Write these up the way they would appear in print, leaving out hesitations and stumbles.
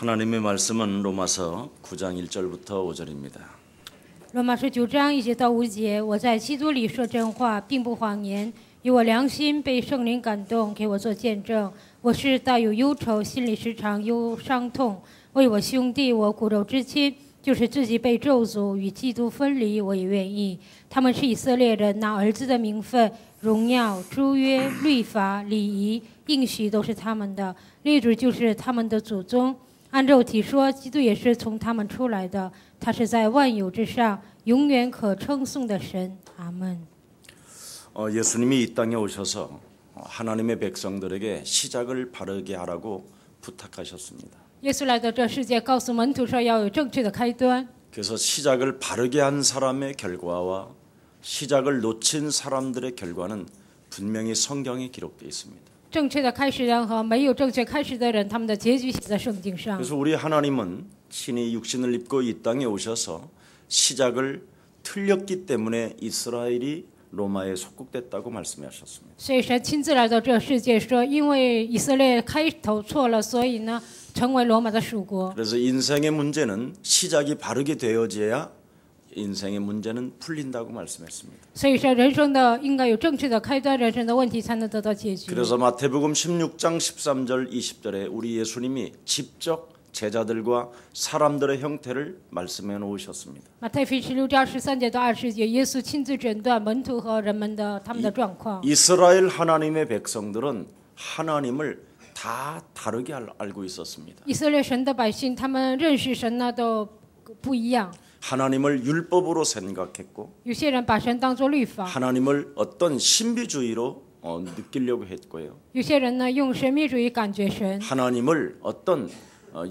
하나님의 말씀은 로마서 9장 1절부터 5절입니다. 罗马书9章1节到5节，我在基督里说真话，并不谎言，以我良心被圣灵感动，给我做见证。我是大有忧愁，心里时常忧伤痛。为我兄弟，我骨肉之亲，就是自己被咒诅与基督分离，我也愿意。他们是以色列人，拿儿子的名分、荣耀、诸约、律法、礼仪、应许都是他们的，列祖就是他们的祖宗。按肉体说，基督也是从他们出来的，他是在万有之上，永远可称颂的神。阿门。 예수님이 이 땅에 오셔서 하나님의 백성들에게 시작을 바르게 하라고 부탁하셨습니다. 耶稣来到这世界，告诉门徒说要有正确的开端。 그래서 시작을 바르게 한 사람의 결과와 시작을 놓친 사람들의 결과는 분명히 성경에 기록되어 있습니다. 正确的开始人和没有正确开始的人，他们的结局写在圣经上。 그래서 우리 하나님은 친히 육신을 입고 이 땅에 오셔서 시작을 틀렸기 때문에 이스라엘이 로마에 속국됐다고 말씀하셨습니다. 所以神亲自来到这世界，说因为以色列开头错了，所以呢成为罗马的属国。 그래서 인생의 문제는 시작이 바르게 되어져야 인생의 문제는 풀린다고 말씀했습니다. 所以说人生的应该有正确的开端，人生的问题才能得到解决。 그래서 마태복음 16장 13절 20절에 우리 예수님이 직접 제자들과 사람들의 형태를 말씀해 놓으셨습니다. 马太福音16章13节到20节，耶稣亲自诊断门徒和人们的他们的状况。 이스라엘 하나님의 백성들은 하나님을 다 다르게 알고 있었습니다. 以色列神的百姓，他们认识神呢都不一样。 하나님을 율법으로 생각했고 有些人把神当作律法， 하나님을 어떤 신비주의로 느끼려고 했고요. 有些人呢用神秘主义感觉神， 하나님을 어떤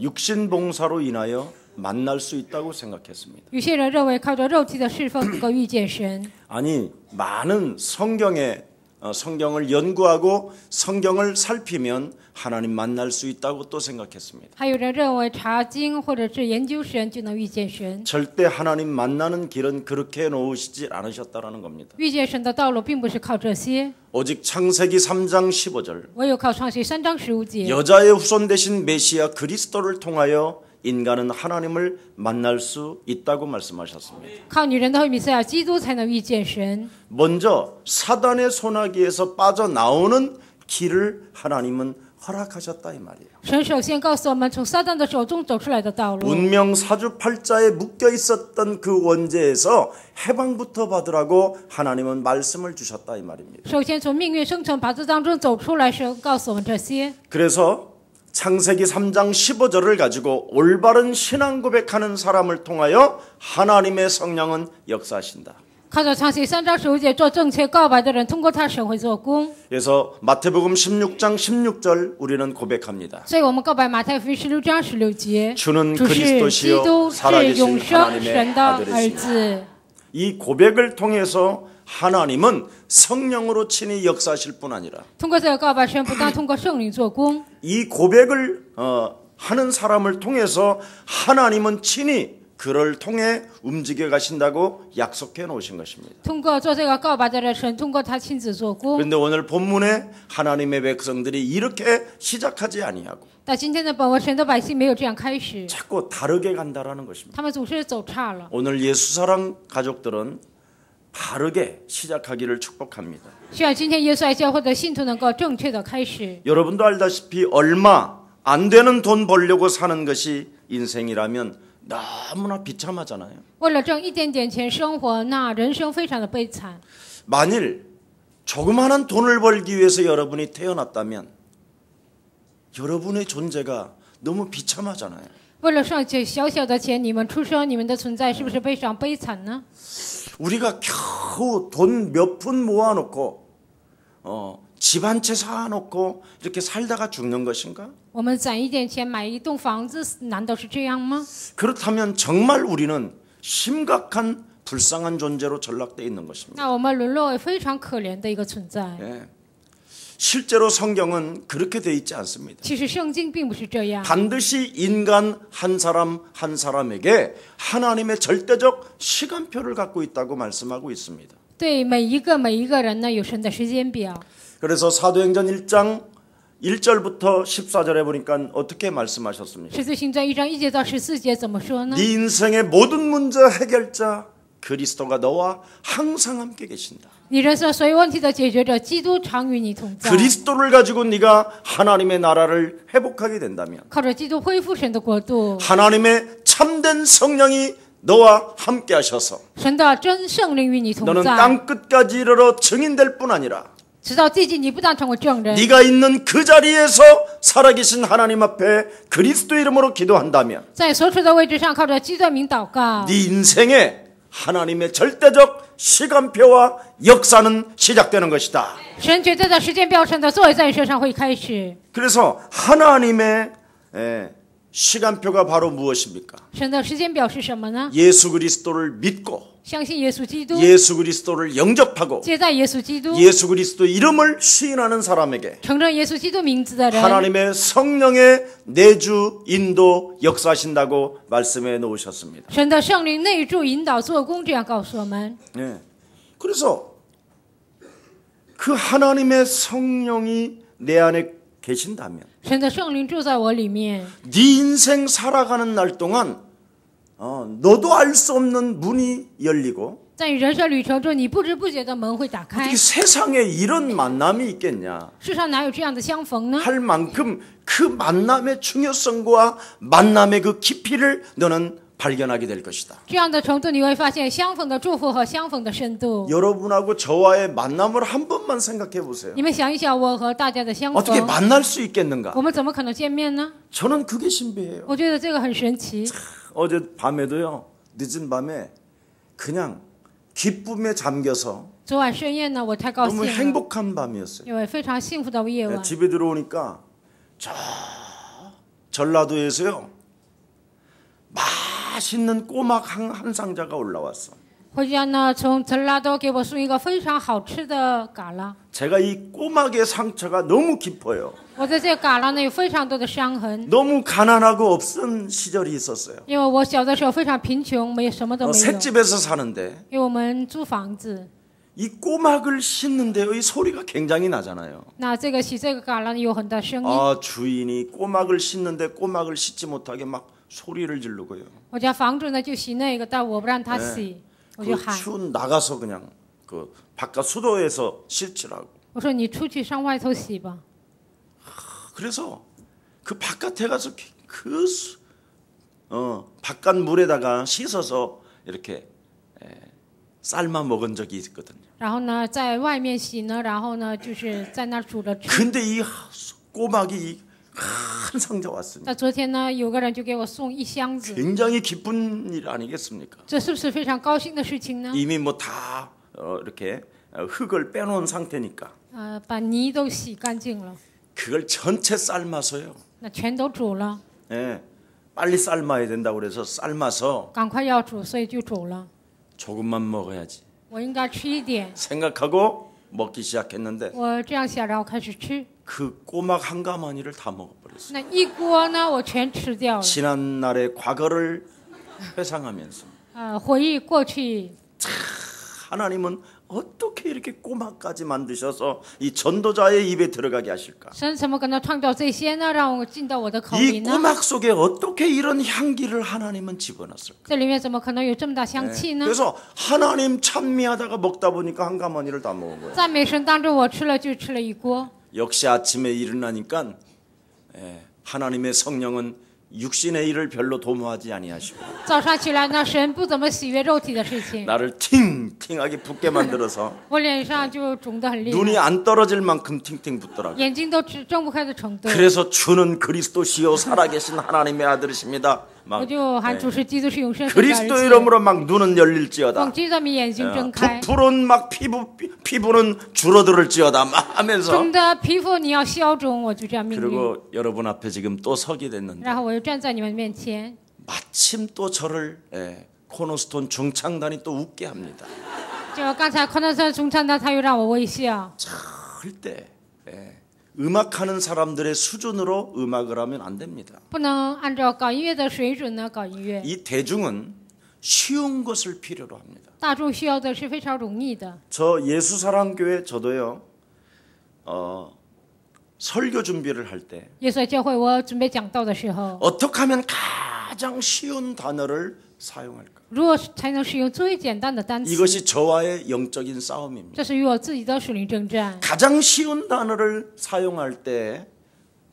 육신봉사로 인하여 만날 수 있다고 생각했습니다. 有些人认为靠着肉体的侍奉能够遇见神。 아니 많은 성경을 연구하고 성경을 살피면 하나님 만날 수 있다고 또 생각했습니다. 还有人认为查经或者是研究神就能遇见神。 절대 하나님 만나는 길은 그렇게 놓으시지 않으셨다라는 겁니다. 遇见神的道路并不是靠这些， 오직 창세기 3장 15절 唯有靠创世3章15节。 여자의 후손 되신 메시아 그리스도를 통하여 인간은 하나님을 만날 수 있다고 말씀하셨습니다. 靠女人的后弥赛亚基督才能遇见神。 먼저 사단의 소나기에서 빠져나오는 길을 하나님은 허락하셨다 이 말이에요. 神首先告诉我们从撒旦的手中走出来的道路。 운명 사주팔자에 묶여 있었던 그 원죄에서 해방부터 받으라고 하나님은 말씀을 주셨다 이 말입니다. 首先从命运生成八字当中走出来，神告诉我们这些。 그래서 창세기 3장 15절을 가지고 올바른 신앙 고백하는 사람을 통하여 하나님의 성령은 역사하신다. 靠着创世3章15节做正确告白的人，通过他神会做工。 그래서 마태복음 16장 16절 우리는 고백합니다. 所以我们告白马太福音16章16节， 주는 主是基 그리스도시요 督，是 살아계신 永生 하나님의 神的儿 아들이시다. 子。 이 고백을 통해서 하나님은 성령으로 친히 역사하실 뿐 아니라 通过这个告白，神不但通过圣灵做工， 이 고백을 하는 사람을 통해서 하나님은 친히 그를 통해 움직여 가신다고 약속해 놓으신 것입니다. 通过做这个告白的人，神通过他亲自做工。 그런데 오늘 본문에 하나님의 백성들이 이렇게 시작하지 아니하고 但今天的本文，神的百姓没有这样开始， 자꾸 다르게 간다라는 것입니다. 他们总是走岔了。 오늘 예수사랑 가족들은 바르게 시작하기를 축복합니다. 希望今天耶稣爱教会的信徒能够正确的开始。 여러분도 알다시피 얼마 안 되는 돈 벌려고 사는 것이 인생이라면 너무나 비참하잖아요. 为了挣一点点钱生活，那人生非常的悲惨。 만일 조그마한 돈을 벌기 위해서 여러분이 태어났다면 여러분의 존재가 너무 비참하잖아요. 为了赚这小小的钱，你们出生，你们的存在是不是非常悲惨呢？ 우리가 겨우 돈 몇 푼 모아놓고 집 한 채 사놓고 이렇게 살다가 죽는 것인가? 我们攒一点钱买一栋房子，难道是这样吗？ 그렇다면 정말 우리는 심각한 불쌍한 존재로 전락되어 있는 것입니다. 那我们沦落为非常可怜的一个存在。 예. 실제로 성경은 그렇게 돼 있지 않습니다. 其实圣经并不是这样， 반드시 인간 한 사람 한 사람에게 하나님의 절대적 시간표를 갖고 있다고 말씀하고 있습니다. 对每一个人呢有神的时间表。 그래서 사도행전 1장 1절부터 14절에 보니까 어떻게 말씀하셨습니까? 使徒行传1章1节到14节怎么说呢？ 네 인생의 모든 문제 해결자 그리스도가 너와 항상 함께 계신다. 你人生所有问题的解决者，基督常与你同在。 그리스도를 가지고 네가 하나님의 나라를 회복하게 된다면 靠着基督恢复神的国度， 하나님의 참된 성령이 너와 함께 하셔서 神的真圣灵与你同 너는 在。 땅 끝까지 이르러 증인될 뿐 아니라 直到地极，你不但成为证人， 네가 있는 그 자리에서 살아계신 하나님 앞에 그리스도 이름으로 기도한다면 在所处的位置上，靠着基督的名祷告， 네 인생에 하나님의 절대적 시간표와 역사는 시작되는 것이다. 神绝对的时间标准的作为在你身上会开始。 그래서 하나님의 시간표가 바로 무엇입니까? 神的时间表是什么呢？ 예수 그리스도를 믿고 相信耶稣基督， 예수 그리스도를 영접하고 接待耶稣基督， 예수 그리스도 이름을 시인하는 사람에게 承认耶稣基督名字的人， 하나님의 성령의 내주 인도 역사하신다고 말씀해 놓으셨습니다. 神的圣灵内住引导做工，这样告诉我们。 네. 그래서 그 하나님의 성령이 내 안에 계신다면 神的圣灵住在我里面， 네 인생 살아가는 날 동안 너도 알 수 없는 문이 열리고 在你人生旅程中，你不知不觉的门会打开 어떻게 。 세상에 이런 만남이 있겠냐 世上哪有这样的相逢呢？ 할 만큼 그 만남의 중요성과 만남의 그 깊이를 너는 발견하게 될 것이다. 这样的程度，你会发现相逢的祝福和相逢的深度。 여러분하고 저와의 만남을 한 번만 생각해 보세요. 你们想一想，我和大家的相 어떻게 逢， 만날 수 있겠는가? 我们怎么可能见面呢？ 저는 그게 신비해요. 我觉得这个很神奇。 어제 밤에도요. 늦은 밤에 그냥 기쁨에 잠겨서 昨晚深夜呢，我太高兴 너무 了， 행복한 밤이었어요. 因为非常幸福的夜晚。 집에 들어오니까 저 전라도에서요. 맛있는 꼬막 한 상자가 올라왔어. 回家呢，从陈拉多给我送一个非常好吃的嘎啦。 제가 이 꼬막의 상처가 너무 깊어요. 我在这个嘎啦呢有非常多的伤痕， 너무 가난하고 없은 시절이 있었어요. 因为我小的时候非常贫穷，没有什么都没有。 셋집에서 사는데 因为我们租房子， 이 꼬막을 씻는데요. 이 소리가 굉장히 나잖아요. 那这个洗这个嘎啦呢有很大声音。 아, 주인이 꼬막을 씻는데 꼬막을 씻지 못하게 막 소리를 지르고요. 我家房主呢就洗那个，但我不让他洗，我就 그 喊， 추운 나가서 그냥 그 바깥 수도에서 씻으라고. 我说你出去上外头洗吧。 그래서 그 바깥에 가서 바깥 물에다가 씻어서 이렇게 삶아 먹은 적이 있거든요. 然后呢，在外面洗呢，然后呢就是在那儿煮着吃。 근데 이 꼬막이 큰 상자 왔습니다. 那昨天呢，有个人就给我送一箱子， 굉장히 기쁜 일 아니겠습니까? 这是不是非常高兴的事情呢？ 이미 뭐 다 이렇게 흙을 빼놓은 상태니까 把泥都洗干净了， 그걸 전체 삶아서요. 那全都煮了， 예, 빨리 삶아야 된다고 그래서 삶아서 赶快要煮，所以就煮了。 조금만 먹어야지 我应该吃一点， 생각하고 먹기 시작했는데 我这样想，然后开始吃。 그 꼬막 한 가마니를 다 먹어버렸어요. 那一锅呢，我全吃掉了。 지난 날의 과거를 회상하면서 回忆过去， 하나님은 어떻게 이렇게 꼬막까지 만드셔서 이 전도자의 입에 들어가게 하실까? 神怎么可能创造这些呢？让我进到我的口里 이 呢？ 꼬막 속에 어떻게 이런 향기를 하나님은 집어넣었을까? 这里面怎么可能有这么大香气呢？ 그래서 하나님 찬미하다가 먹다 보니까 한 가마니를 다 먹은 거예요. 赞美神当中，我吃了就吃了一锅。 역시 아침에 일어나니까 하나님의 성령은 육신의 일을 별로 도모하지 아니하시고 早上起来呢，神不怎么喜悦肉体的事情， 나를 팅팅하게 붓게 만들어서 我脸上就肿得很厉 눈이 害， 안 떨어질 만큼 팅팅 붓더라고요. 眼睛都睁不开的程度。 그래서 주는 그리스도시요 살아계신 하나님의 아들이십니다. 我 막 就喊主是基督是永生神的儿 그리스도 子， 이름으로 막 눈은 열릴지어다. 奉基督的名眼睛睁开， 부풀은 막 피부는 줄어들을지어다 막 하면서 肿的皮肤你要消肿，我就这样命令。 그리고 여러분 앞에 지금 또 서게 됐는데 然后我又站在你们面前， 마침 또 저를 코너스톤 중창단이 또 웃게 합니다. 就刚才康德森中唱的，他又让我微笑。 절대 음악하는 사람들의 수준으로 음악을 하면 안 됩니다. 不能按照搞音乐的水准呢搞音乐， 이 대중은 쉬운 것을 필요로 합니다. 大众需要的是非常容易的。 저 예수사랑교회 저도요. 설교 준비를 할 때 耶稣在教会我准备讲道的时候， 어떻게 하면 가장 쉬운 단어를 사용할까? 如何才能使用最简单的单词？ 이것이 저와의 영적인 싸움입니다. 这是与我自己的属灵征战。 가장 쉬운 단어를 사용할 때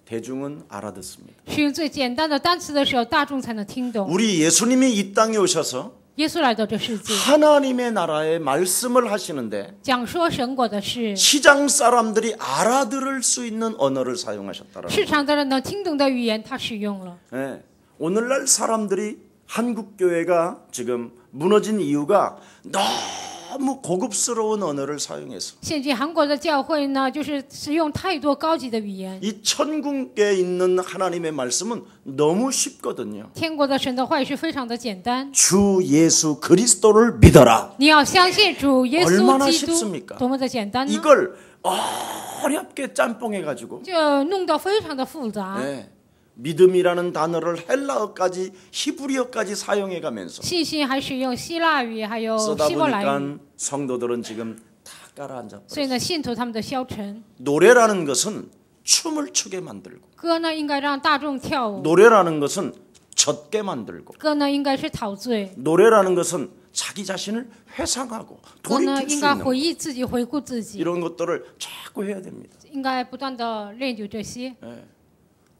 대중은 알아듣습니다. 使用最简单的单词的时候，大众才能听懂。 우리 예수님이 이 땅에 오셔서 耶稣来到这世界， 하나님의 나라의 말씀을 하시는데 讲说神国的事， 시장 사람들이 알아들을 수 있는 언어를 사용하셨다라는 市场的人能听懂的语言，他使用了。 네. 오늘날 사람들이 한국 교회가 지금 무너진 이유가 너무 고급스러운 언어를 사용해서 现今韩国的教会呢，就是使用太多高级的语言。 이 천국에 있는 하나님의 말씀은 너무 쉽거든요. 天国的神的话语是非常的简单， 주 예수 그리스도를 믿어라. 你要相信主耶 얼마나 稣基督 쉽습니까 ，多么的简单呢？ 이걸 어렵게 짬뽕해가지고 就弄得非常的复杂。 네. 믿음이라는 단어를 헬라어까지 히브리어까지 사용해가면서 信心还使用希腊语，还有 쓰다 希伯来语， 보니까 성도들은 지금 다 깔아앉아 所以呢，信徒他们的消沉。 노래라는 것은 춤을 추게 만들고 歌呢，应该让大众跳舞； 노래라는 것은 젖게 만들고 歌呢，应该是陶醉； 노래라는 것은 자기 자신을 회상하고 歌呢， 돌이킬 应 수 该 있는 回忆自己，回顾自己， 이런 것들을 자꾸 해야 됩니다. 应该不断的练就这些。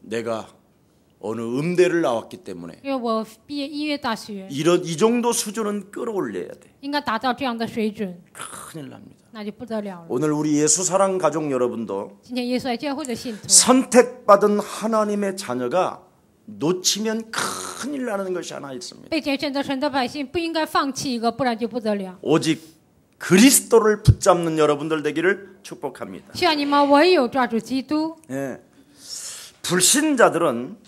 내가 어느 음대를 나왔기 때문에 因为我毕业音乐大学， 이 정도 수준은 끌어올려야 돼. 应该达到这样的水准， 큰일 납니다. 那就不得了了。 오늘 우리 예수 사랑 가족 여러분도 今天耶稣来教会的信徒， 선택받은 하나님의 자녀가 놓치면 큰일 나는 것이 하나 있습니다. 被拣选的神的百姓不应该放弃一个，不然就不得了。 오직 그리스도를 붙잡는 여러분들 되기를 축복합니다. 希望你们唯有抓住基督。 예. 불신자들은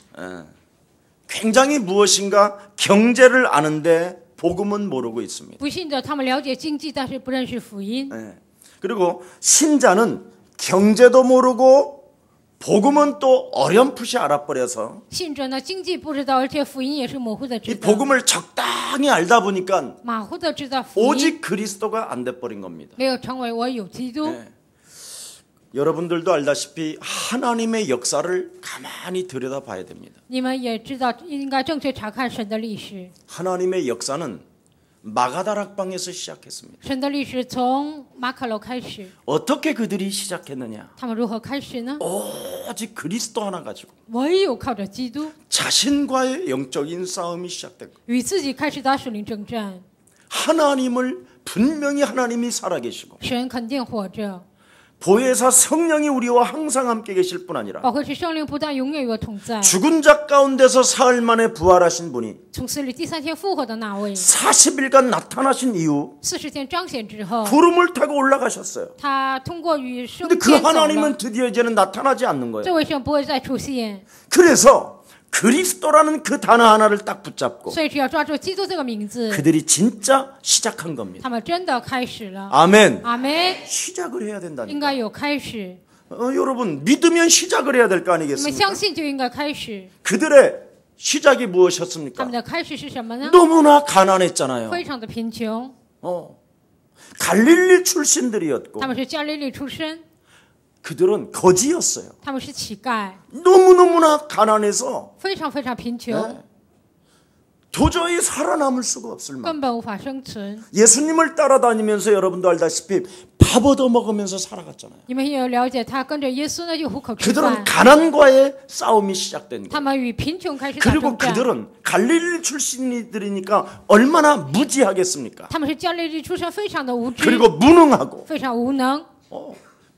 굉장히 무엇인가 경제를 아는데 복음은 모르고 있습니다. 不信者他们了解经济，但是不认识福音。 예. 그리고 신자는 경제도 모르고 복음은 또 어렴풋이 알아버려서 信者呢，经济不知道，而且福音也是模糊的 이 知道， 복음을 적당히 알다 보니까 马虎的知道福音， 오직 그리스도가 안 돼버린 겁니다. 没有成为我有基督。 예. 여러분들도 알다시피 하나님의 역사를 가만히 들여다봐야 됩니다. 你们也知道，应该正确查看神的历史。 하나님의 역사는 마가다락방에서 시작했습니다. 神的历史从马可楼开始， 어떻게 그들이 시작했느냐? 他们如何开始呢？ 오직 그리스도 하나 가지고 唯有靠着基督， 자신과의 영적인 싸움이 시작된 거예요. 与自己开始打属灵征战。 하나님을 분명히 하나님이 살아계시고 神肯定活着， 보혜사 성령이 우리와 항상 함께 계실 뿐 아니라 宝贵是圣灵不但永远与我同在， 죽은 자 가운데서 사흘 만에 부활하신 분이 从死里第3天复活的那位， 40일간 나타나신 이후 40天彰显之后， 구름을 타고 올라가셨어요. 他通过与升 근데 그 天走了。 하나님은 드디어 이제는 나타나지 않는 거예요. 这为什么不会再出现？ 그래서 그리스도라는 그 단어 하나를 딱 붙잡고 所以只要抓住基督这个名字， 그들이 진짜 시작한 겁니다. 他们真的开始了。 아멘. 阿门， 시작을 해야 应 된다니까. 该有开始。 여러분 믿으면 시작을 해야 될 거 你们 아니겠습니까? 相信就应该开始。 그들의 시작이 他 무엇이었습니까? 们的开始是什么呢？ 너무나 가난했잖아요. 非常的贫穷， 갈릴리 출신들이었고 他们是加利利出身， 그들은 거지였어요. 他们是乞丐， 너무너무나 가난해서 非常非常贫穷， 네. 도저히 살아남을 수가 없을 만큼 根本无法生存。 예수님을 따라다니면서 여러분도 알다시피 밥 얻어 먹으면서 살아갔잖아요. 你们也有了解，他跟着耶稣呢，就糊口吃 그들은 饭。 가난과의 싸움이 시작된 他 거예요. 们与贫穷开始打 그리고 征战。 그들은 갈릴리 출신이들이니까 얼마나 무지하겠습니까? 他们是加利利出身，非常的无知， 그리고 무능하고 非常无能，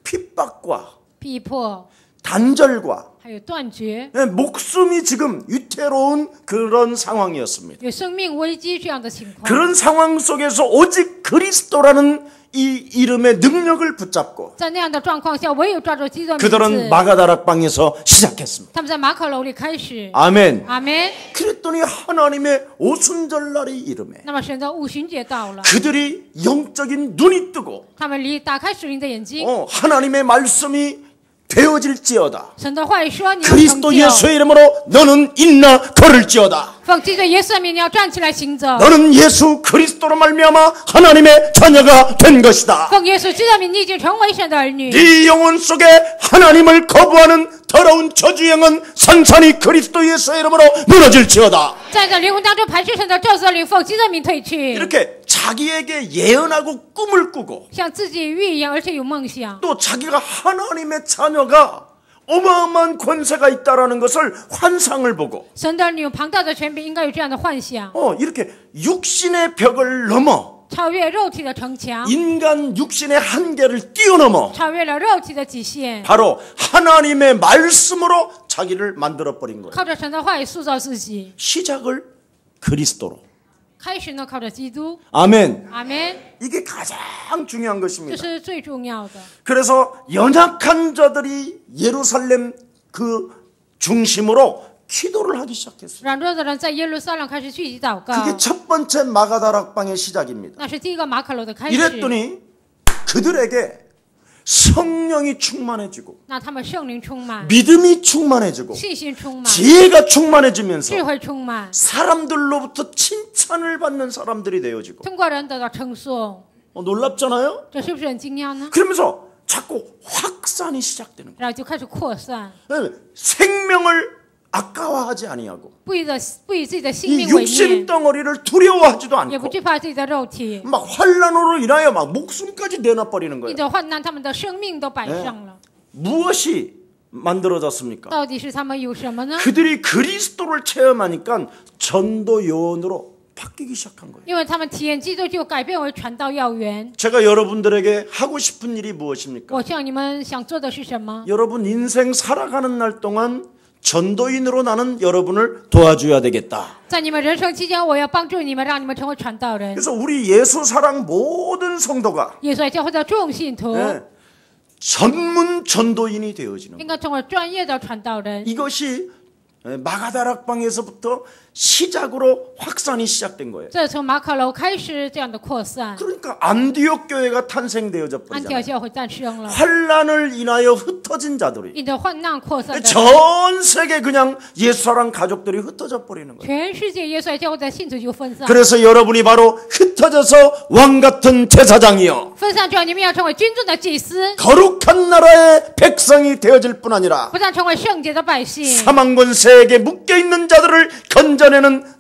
핍박과 逼迫， 단절과 还有断绝， 목숨이 지금 위태로운 그런 상황이었습니다. 有生命危机这样的情况。 그런 상황 속에서 오직 그리스도라는 이 이름의 능력을 붙잡고 在那样的状况下，唯有抓住基督的名 그들은 字。 마가다락방에서 시작했습니다. 他们在马可楼里开始。 아멘. 阿门。 그랬더니 하나님의 오순절날이 이름에 那么神的五旬节到了， 그들이 영적인 눈이 뜨고 他们打开属灵的眼睛， 하나님의 말씀이 되어질지어다. 神的话语说你要成 그리스도 就， 예수의 이름으로 너는 일어나 걸을지어다. 奉基督耶稣的名，你要站起来行走。 너는 예수 그리스도로 말미암아 하나님의 자녀가 된 것이다. 奉耶稣基督的名，你已经成为神的儿女。 네 영혼 속에 하나님을 거부하는 더러운 저주영은 산산이 그리스도 예수의 이름으로 무너질지어다. 在这灵魂当中排斥神的咒诅灵，奉基督的名退去。 이렇게 자기에게 예언하고 꿈을 꾸고 向自己预言，而且有梦想。 또 자기가 하나님의 자녀가 어마어마한 권세가 있다라는 것을 환상을 보고 神的儿女有庞大的权柄，应该有这样的幻想， 이렇게 육신의 벽을 넘어 超越肉体的城墙， 인간 육신의 한계를 뛰어넘어 超越了肉体的极限， 바로 하나님의 말씀으로 자기를 만들어버린 거예요. 靠着神的话语塑造自己。 시작을 그리스도로. 开始呢，靠着基督。 아멘. 阿门， 이게 가장 중요한 这 것입니다. 是最重要的。 그래서 연약한 자들이 예루살렘 그 중심으로 기도를 하기 시작했어요. 软弱的人在耶路撒冷开始聚集祷告， 그게 첫 번째 마가다락방의 시작입니다. 那是第一个马可楼的开始。 이랬더니 그들에게 성령이 충만해지고 那他们圣灵充满， 믿음이 충만해지고 信心充满， 지혜가 충만해지면서 智慧充满， 사람들로부터 칭찬을 받는 사람들이 되어지고 通过人得到称颂， 놀랍잖아요. 这是不是很惊讶呢？ 그러면서 자꾸 확산이 시작되는 거예요. 然后就开始扩散， 생명을 아까워하지 아니하고 不以自己的性 이 命为 육신 念， 덩어리를 두려워하지도 也不 않고 惧怕自己的肉体。 막 환란으로 인하여 막 목숨까지 내놔버리는 因 거예요. 着患难，他们的生命都摆上了。 무엇이 만들어졌습니까? 到底是他们有什么呢？ 그들이 그리스도를 체험하니까 전도 요원으로 바뀌기 시작한 거예요. 因为他们体验基督，就改变为传道要员。 제가 여러분들에게 하고 싶은 일이 무엇입니까? 我向你们想做的是什么？ 여러분 인생 살아가는 날 동안 전도인으로 나는 여러분을 도와줘야 되겠다. 在你们人生期间，我要帮助你们，让你们成为传道人。 그래서 우리 예수 사랑 모든 성도가 耶稣爱教会的众信徒 전문 전도인이 되어지는 거예요. 应该成为专业的传道人。 이것이 마가다락방에서부터 시작으로 확산이 시작된 거예요. 这从马可楼开始这样的扩散， 그러니까 안디옥 교회가 탄생되어져 安提阿 버리잖아요. 教会诞生了。 환란을 인하여 흩어진 자들이 因着患难扩散的， 전 세계 그냥 예수사랑 가족들이 흩어져 버리는 거예요. 全世界耶稣爱教会的信徒就分散。 그래서 여러분이 바로 흩어져서 왕 같은 제사장이요 分散之后，你们要成为君尊的祭司， 거룩한 나라의 백성이 되어질 뿐 아니라 不但成为圣洁的百姓， 사망권세에게 묶여있는 자들을 건져내는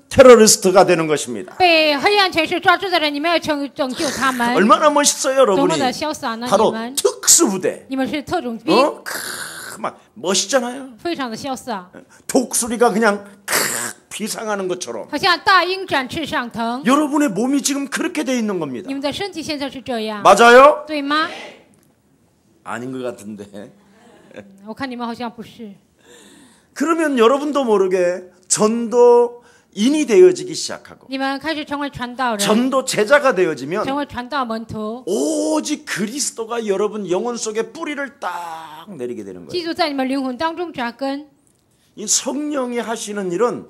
테러리스트가 되는 것입니다. 被黑暗权势抓住的人，你们要拯救他们。 얼마나 멋있어요 多么 여러분이. 的潇洒呢！你 바로 们， 특수부대. 你们是特种兵， 막 멋있잖아요. 非常的潇洒， 독수리가 그냥 비상하는 것처럼 好像大鹰展翅上腾。 여러분의 몸이 지금 그렇게 돼 있는 겁니다. 你们的身体现在是这样， 맞아요? 对吗？ 아닌 것 같은데. 我看你们好像不是。 그러면 여러분도 모르게 전도인이 되어지기 시작하고 你们开始成为传道人， 전도 제자가 되어지면 成为传道门徒， 오직 그리스도가 여러분 영혼 속에 뿌리를 딱 내리게 되는 거예요. 基督在你们灵魂当中扎根。 이 성령이 하시는 일은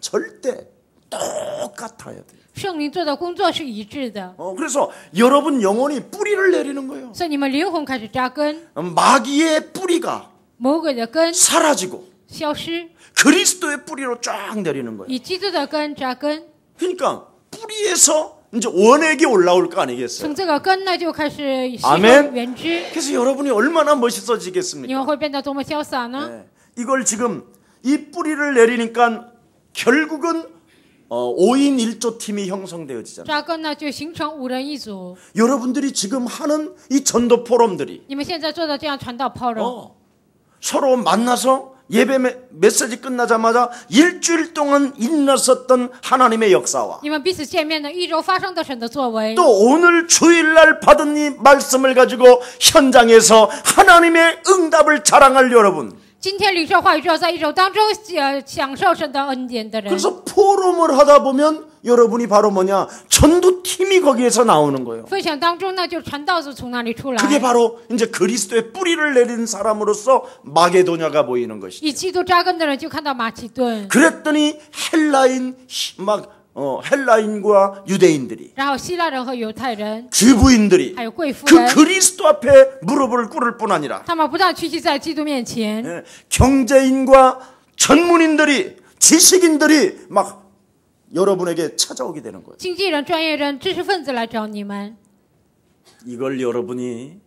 절대 똑같아야 돼요. 圣灵做的工作是一致的， 그래서 여러분 영혼이 뿌리를 내리는 거예요. 所以你们灵魂开始扎根， 마귀의 뿌리가 魔鬼的根 사라지고 消失， 그리스도의 뿌리로 쫙 내리는 거예요. 以基督的根扎根， 그러니까 뿌리에서 이제 원액이 올라올 거 아니겠어요? 从这个根呢就开始吸收 아멘 原汁， 그래서 여러분이 얼마나 你 멋있어지겠습니까? 们会变得多么潇洒呢？ 네. 이걸 지금 이 뿌리를 내리니까 결국은 5인 1조 팀이 형성되어지잖아요. 扎根呢就形成5人一组。 여러분들이 지금 하는 이 전도 포럼들이 你们现在做的这样传道 포럼， 서로 만나서 예배 메시지 끝나자마자 일주일 동안 일어섰던 하나님의 역사와 你们彼此见面的1周发生的神的作为， 또 오늘 주일날 받은 이 말씀을 가지고 현장에서 하나님의 응답을 자랑할 여러분. 今天领受话语之后，在1周当中享受神的恩典的人， 그래서 포럼을 하다 보면 여러분이 바로 뭐냐? 전도팀이 거기에서 나오는 거예요. 分享当中呢，就传道组从那里出来， 그게 바로 이제 그리스도의 뿌리를 내린 사람으로서 마게도냐가 보이는 것이죠. 以基督扎根的人就看到马其顿， 그랬더니 헬라인 막 헬라인과 유대인들이 然后希腊人和犹太人 귀부인들이 还有贵妇 그 人， 그리스도 앞에 무릎을 꿇을 뿐 아니라 他们不但屈膝在基督面前， 예, 경제인과 전문인들이 지식인들이 막 여러분에게 찾아오게 되는 거예요. 经纪人、专业人、知识分子来找你们。 이걸 여러분이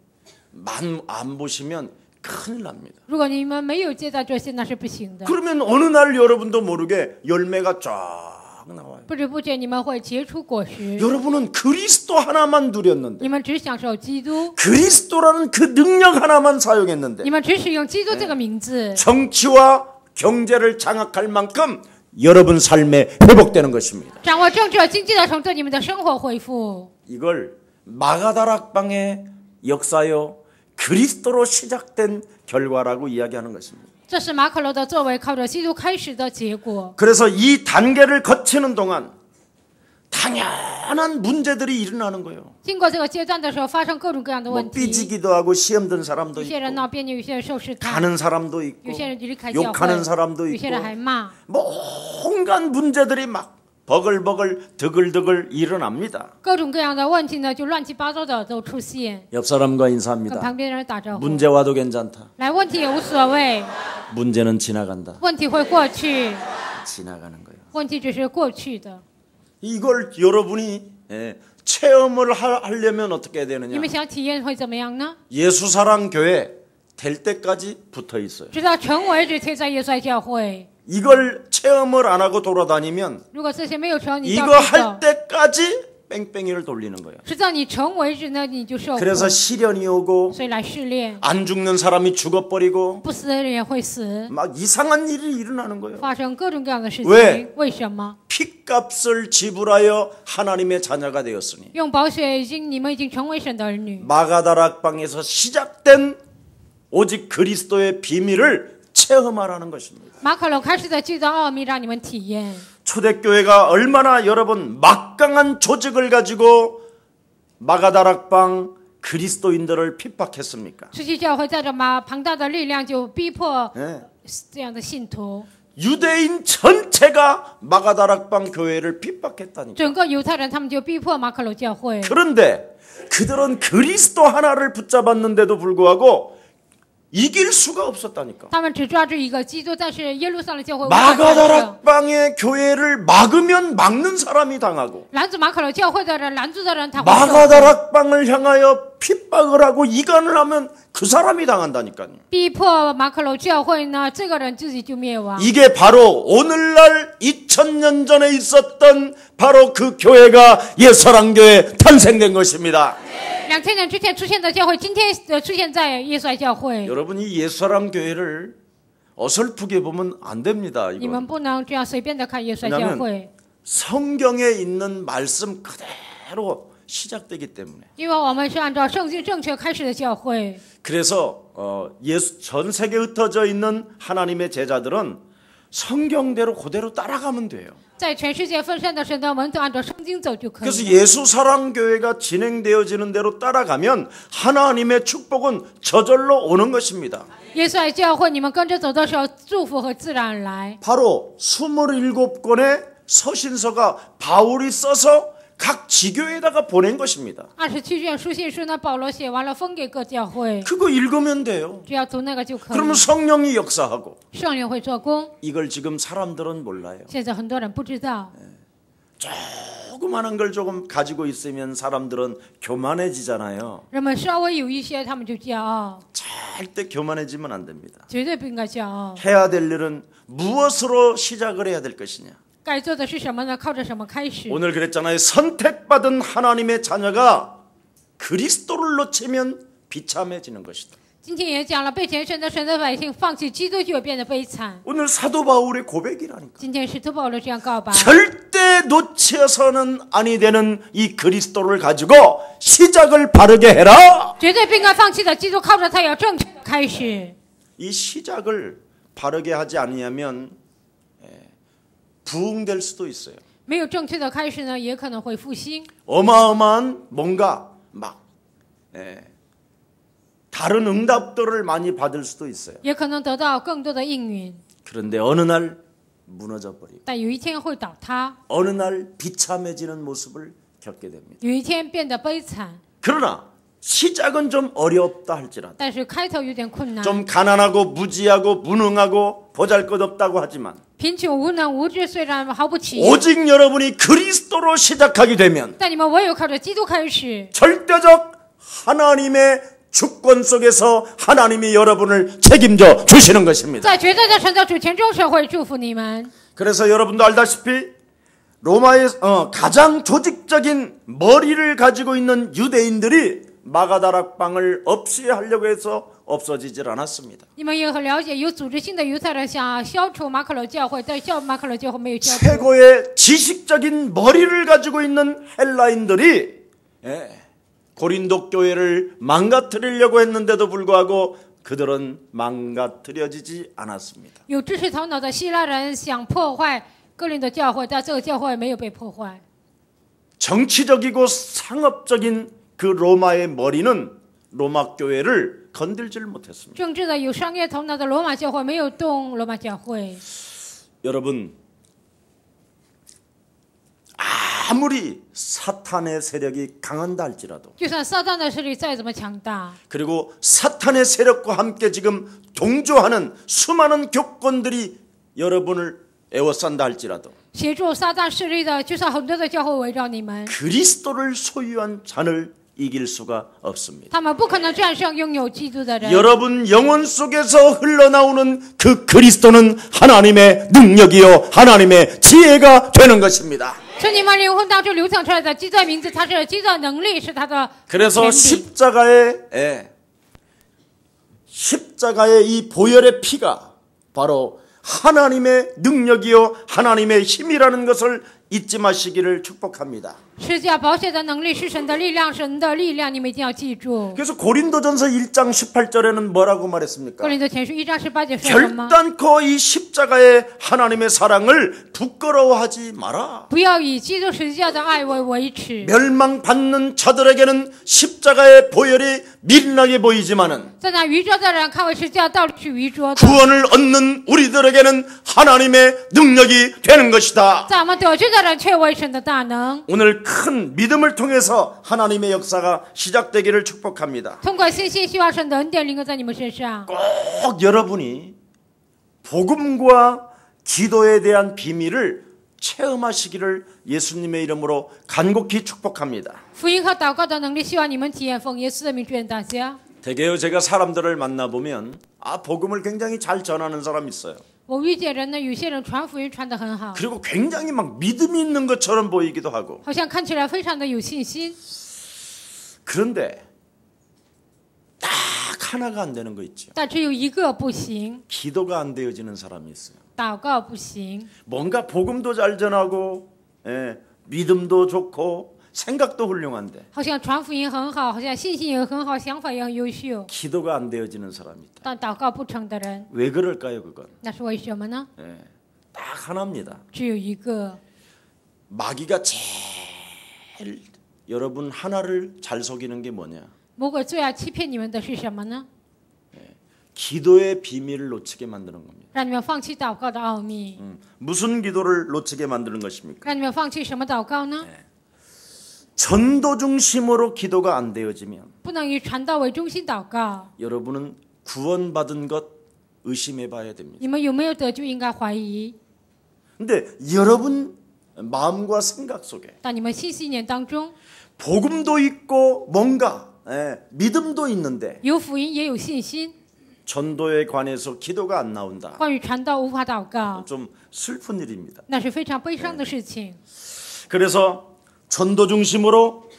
안 보시면 큰일 납니다. 如果你们没有接待这些，那是不行的。 그러면 어느 날 여러분도 모르게 열매가 쫙 나와요. 不知不觉你们会结出果实。 여러분은 그리스도 하나만 누렸는데 你们只享受基督， 그리스도라는 그 능력 하나만 사용했는데 你们只使用基督这个名字， 정치와 경제를 장악할 만큼 여러분 삶에 회복되는 것입니다. 掌握政治和经济的程度，你们的生活恢复。 이걸 마가다락방의 역사요 그리스도로 시작된 결과라고 이야기하는 것입니다. 这是马可楼的作为靠着基督开始的结果。 그래서 이 단계를 거치는 동안 당연한 문제들이 일어나는 거예요. 经过这个阶段的时候，发生各种各样的 뭐 问题。 삐지기도 하고 시험 든 사람도 有些人 있고 闹别扭，有些人受试探， 가는 사람도 있고 有些人离开教 욕하는 会， 사람도 有 있고 些人还骂， 뭐 온갖 문제들이 막 버글버글 드글드글 일어납니다. 各种各样的问题呢，就乱七八糟的都出现。 옆 사람과 跟 인사합니다. 旁边的人打招呼， 문제 와도 괜찮다. 来，问题也无所谓， 문제는 지나간다. 问题会过去， 지나가는 거예요. 问题只是过去的。 이걸 여러분이 체험을 하려면 어떻게 해야 你 되느냐? 们想体验会怎么样呢？ 예수사랑 교회 될 때까지 붙어 있어요. 直到成为止贴在耶稣爱教会。 이걸 체험을 안 하고 돌아다니면 如果这些没有成，你 이거 到处 할 走， 때까지 뺑뺑이를 돌리는 거예요. 直到你成为止呢，你就受苦。 그래서 시련이 오고 所以来试炼， 안 죽는 사람이 죽어버리고 不死的人也会死， 막 이상한 일이 일어나는 거예요. 发生各种各样的事 왜 情。为什么？ 피값을 지불하여 하나님의 자녀가 되었으니 用宝血你们已经成为神的儿女。 마가다락방에서 시작된 오직 그리스도의 비밀을 체험하라는 것입니다. 马可楼开始的基督奥秘让你们体验。 초대교회가 얼마나 여러분 막강한 조직을 가지고 마가다락방 그리스도인들을 핍박했습니까? 初期教会带着庞大的力量，就逼迫 네. 这样的信徒。 유대인 전체가 마가다락방 교회를 핍박했다니까. 整个犹太人他们就逼迫马可楼教会。 그런데 그들은 그리스도 하나를 붙잡았는데도 불구하고 이길 수가 없었다니까. 他们只抓住一个基督，但是耶路撒冷教会无法战胜。 마가다락방의 교회를 막으면 막는 사람이 당하고 拦住马可楼教会的人，拦住的人他会受苦。 마가다락방을 향하여 핍박을 하고 이간을 하면 그 사람이 당한다니까요. 逼迫马可楼教会呢，这个人自己就灭亡。 이게 바로 오늘날 2000년 전에 있었던 바로 그 교회가 예사랑교회 탄생된 것입니다. 2000年之前出现的教会，今天出现在耶稣爱教会。 여러분이 예사랑교회를 어설프게 보면 안 됩니다. 你们 이건 不能这样随便的看耶稣爱教会， 성경에 있는 말씀 그대로 시작되기 때문에. 因为我们是按照圣经正确开始的教会。 그래서 전 세계에 흩어져 있는 하나님의 제자들은 성경대로 그대로 따라가면 돼요. 在全世界分散的神的门徒按照圣经走就可以 그래서 了。 예수사랑교회가 진행되어지는 대로 따라가면 하나님의 축복은 저절로 오는 것입니다. 耶稣爱教会，你们跟着走的时候，祝福和自然而来。 바로 27권의 서신서가 바울이 써서 각 지교에다가 보낸 것입니다. 27卷书信书呢，保罗写完了分给各教会， 그거 읽으면 돼요. 只要读那个就可以。 그러면 성령이 역사하고 圣灵会做工， 이걸 지금 사람들은 몰라요. 现在很多人不知道。 조그마한 걸 조금 가지고 있으면 사람들은 교만해지잖아요. 人们稍微有一些，他们就骄傲， 절대 교만해지면 안 됩니다. 绝对不应该骄傲。 해야 될 일은 무엇으로 시작을 해야 될 것이냐. 该做的是什么呢？靠着什么开始？ 오늘 그랬잖아요. 선택받은 하나님의 자녀가 그리스도를 놓치면 비참해지는 것이다. 今天也讲了，被拣选的神的百姓放弃基督就会变得悲惨。 오늘 사도 바울의 고백이라니까. 今天使徒保罗这样告白， 절대 놓쳐서는 아니 되는 이 그리스도를 가지고 시작을 바르게 해라. 绝对不应该放弃的基督，靠着他要正确的开始。 이 시작을 바르게 하지 않으면 부흥될 수도 있어요. 没有正确的开始呢，也可能会复兴。 어마어마한 뭔가 막 다른 응답들을 많이 받을 수도 있어요. 也可能得到更多的应允。 그런데 어느 날 무너져 버리고 但有一天会倒塌， 어느 날 비참해지는 모습을 겪게 됩니다. 有一天变得悲惨。 그러나 시작은 좀 어렵다 할지라도 但是开头有点困难， 좀 가난하고 무지하고 무능하고 보잘것없다고 하지만 贫穷无能无知，虽然毫不起眼， 오직 여러분이 그리스도로 시작하게 되면 但你们唯有靠着基督开始， 절대적 하나님의 주권 속에서 하나님이 여러분을 책임져 주시는 것입니다. 在绝对的神的主权中，神会祝福你们。 그래서 여러분도 알다시피 로마의 가장 조직적인 머리를 가지고 있는 유대인들이 마가다락방을 없이 하려고 해서 없어지질 않았습니다. 你们也很了解，有组织性的犹太人想消除马可楼教会，但马可楼教会没有消除。 최고의 지식적인 머리를 가지고 있는 헬라인들이 고린도 교회를 망가뜨리려고 했는데도 불구하고 그들은 망가뜨려지지 않았습니다. 有知识头脑的希腊人想破坏哥林多教会，但这个教会没有被破坏。 정치적이고 상업적인 그 로마의 머리는 로마 교회를 건들질 못했습니다. 政治的有商业头脑的罗马教会没有动罗马教会。 여러분 아무리 사탄의 세력이 강한다 할지라도 就算撒旦的势力再怎么强大， 그리고 사탄의 세력과 함께 지금 동조하는 수많은 교권들이 여러분을 에워싼다 할지라도 协助撒旦势力的，就算很多的教会围绕你们， 그리스도를 소유한 자를 이길 수가 없습니다. 他们不可能战胜拥有基督的人。 여러분 영혼 속에서 흘러나오는 그 그리스도는 하나님의 능력이요 하나님의 지혜가 되는 것입니다. 从你们灵魂当中流淌出来的基督的名字，它是基督的能力，是他的 그래서 权柄。 십자가의 이 보혈의 피가 바로 하나님의 능력이요 하나님의 힘이라는 것을 잊지 마시기를 축복합니다. 十字架宝血的能力是神的力量，神的力量，你们一定要记住。 그래서 고린도전서 1장 18절에는 뭐라고 말했습니까? 哥林多前书1章18节说什么？ 결단코 이 십자가의 하나님의 사랑을 부끄러워하지 마라. 不要以基督十字架的爱为维持。 멸망받는 자들에게는 십자가의 보혈이 미련하게 보이지만은 在那愚拙的人看为十字架道理是愚拙的， 구원을 얻는 우리들에게는 하나님의 능력이 되는 것이다. 在我们得救的人却为神的大能。 오늘 큰 믿음을 통해서 하나님의 역사가 시작되기를 축복합니다. 通过信心，希望神的恩典临格在你们身上。 꼭 여러분이 복음과 기도에 대한 비밀을 체험하시기를 예수님의 이름으로 간곡히 축복합니다. 福音和祷告的能力，希望你们体验。奉耶稣的名祝愿大家。 대개요 제가 사람들을 만나보면 복음을 굉장히 잘 전하는 사람이 있어요. 我遇见人呢，有些人传福音传得很好， 그리고 굉장히 막 믿음이 있는 것처럼 보이기도 하고 好像看起来非常的有信心。 그런데 딱 하나가 안 되는 거 있죠. 但只有一个不行， 기도가 안 되어지는 사람이 있어요. 祷告不行。 뭔가 복음도 잘 전하고 믿음도 좋고 생각도 훌륭한데 好像传福音很好，好像信心也很好，想法也很优秀， 기도가 안 되어지는 사람이 있다. 但祷告不成的人， 왜 그럴까요 그건? 那是为什么呢？ 딱 하나입니다. 只有一个， 마귀가 제일 여러분 하나를 잘 속이는 게 뭐냐? 魔鬼最爱欺骗你们的是什么呢？ 기도의 비밀을 놓치게 만드는 겁니다. 让你们放弃祷告的奥秘。 무슨 기도를 놓치게 만드는 것입니까? 让你们放弃什么祷告呢？ 전도 중심으로 기도가 안 되어지면 不能以传道为中心祷告。 여러분은 구원받은 것 의심해 봐야 됩니다. 你们有没有得救，应该怀疑。 근데 여러분 마음과 생각 속에 但你们信息念当中 복음도 있고 뭔가 믿음도 있는데 有福音，也有信心。 전도에 관해서 기도가 안 나온다. 关于传道无法祷告， 좀 슬픈 일입니다. 那是非常悲伤的事情。 그래서 전도 중심으로